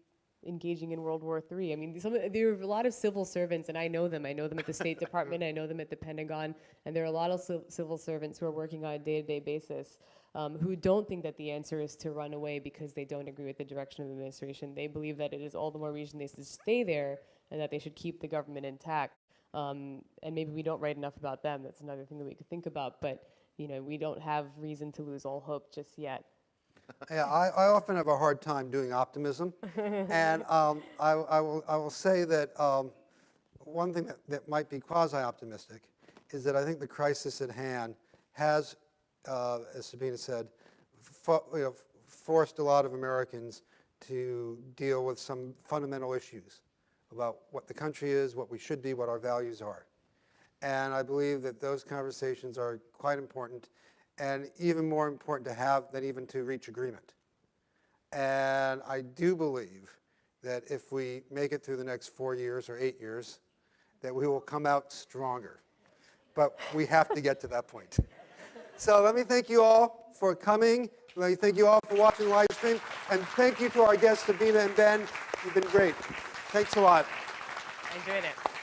engaging in World War III. I mean, there are a lot of civil servants, and I know them. I know them at the State Department. I know them at the Pentagon. And there are a lot of civil servants who are working on a day-to-day basis who don't think that the answer is to run away because they don't agree with the direction of the administration. They believe that it is all the more reason they should stay there and that they should keep the government intact. And maybe we don't write enough about them. That's another thing that we could think about. But we don't have reason to lose all hope just yet. Yeah, I often have a hard time doing optimism, and I will say that one thing that might be quasi-optimistic is that I think the crisis at hand has, as Sabrina said, forced a lot of Americans to deal with some fundamental issues about what the country is, what we should be, what our values are. And I believe that those conversations are quite important, and even more important to have than even to reach agreement. And I do believe that if we make it through the next 4 years or 8 years, that we will come out stronger. But we have to get to that point. So let me thank you all for coming. Let me thank you all for watching the live stream. And thank you to our guests, Sabrina and Ben. You've been great. Thanks a lot. I enjoyed it.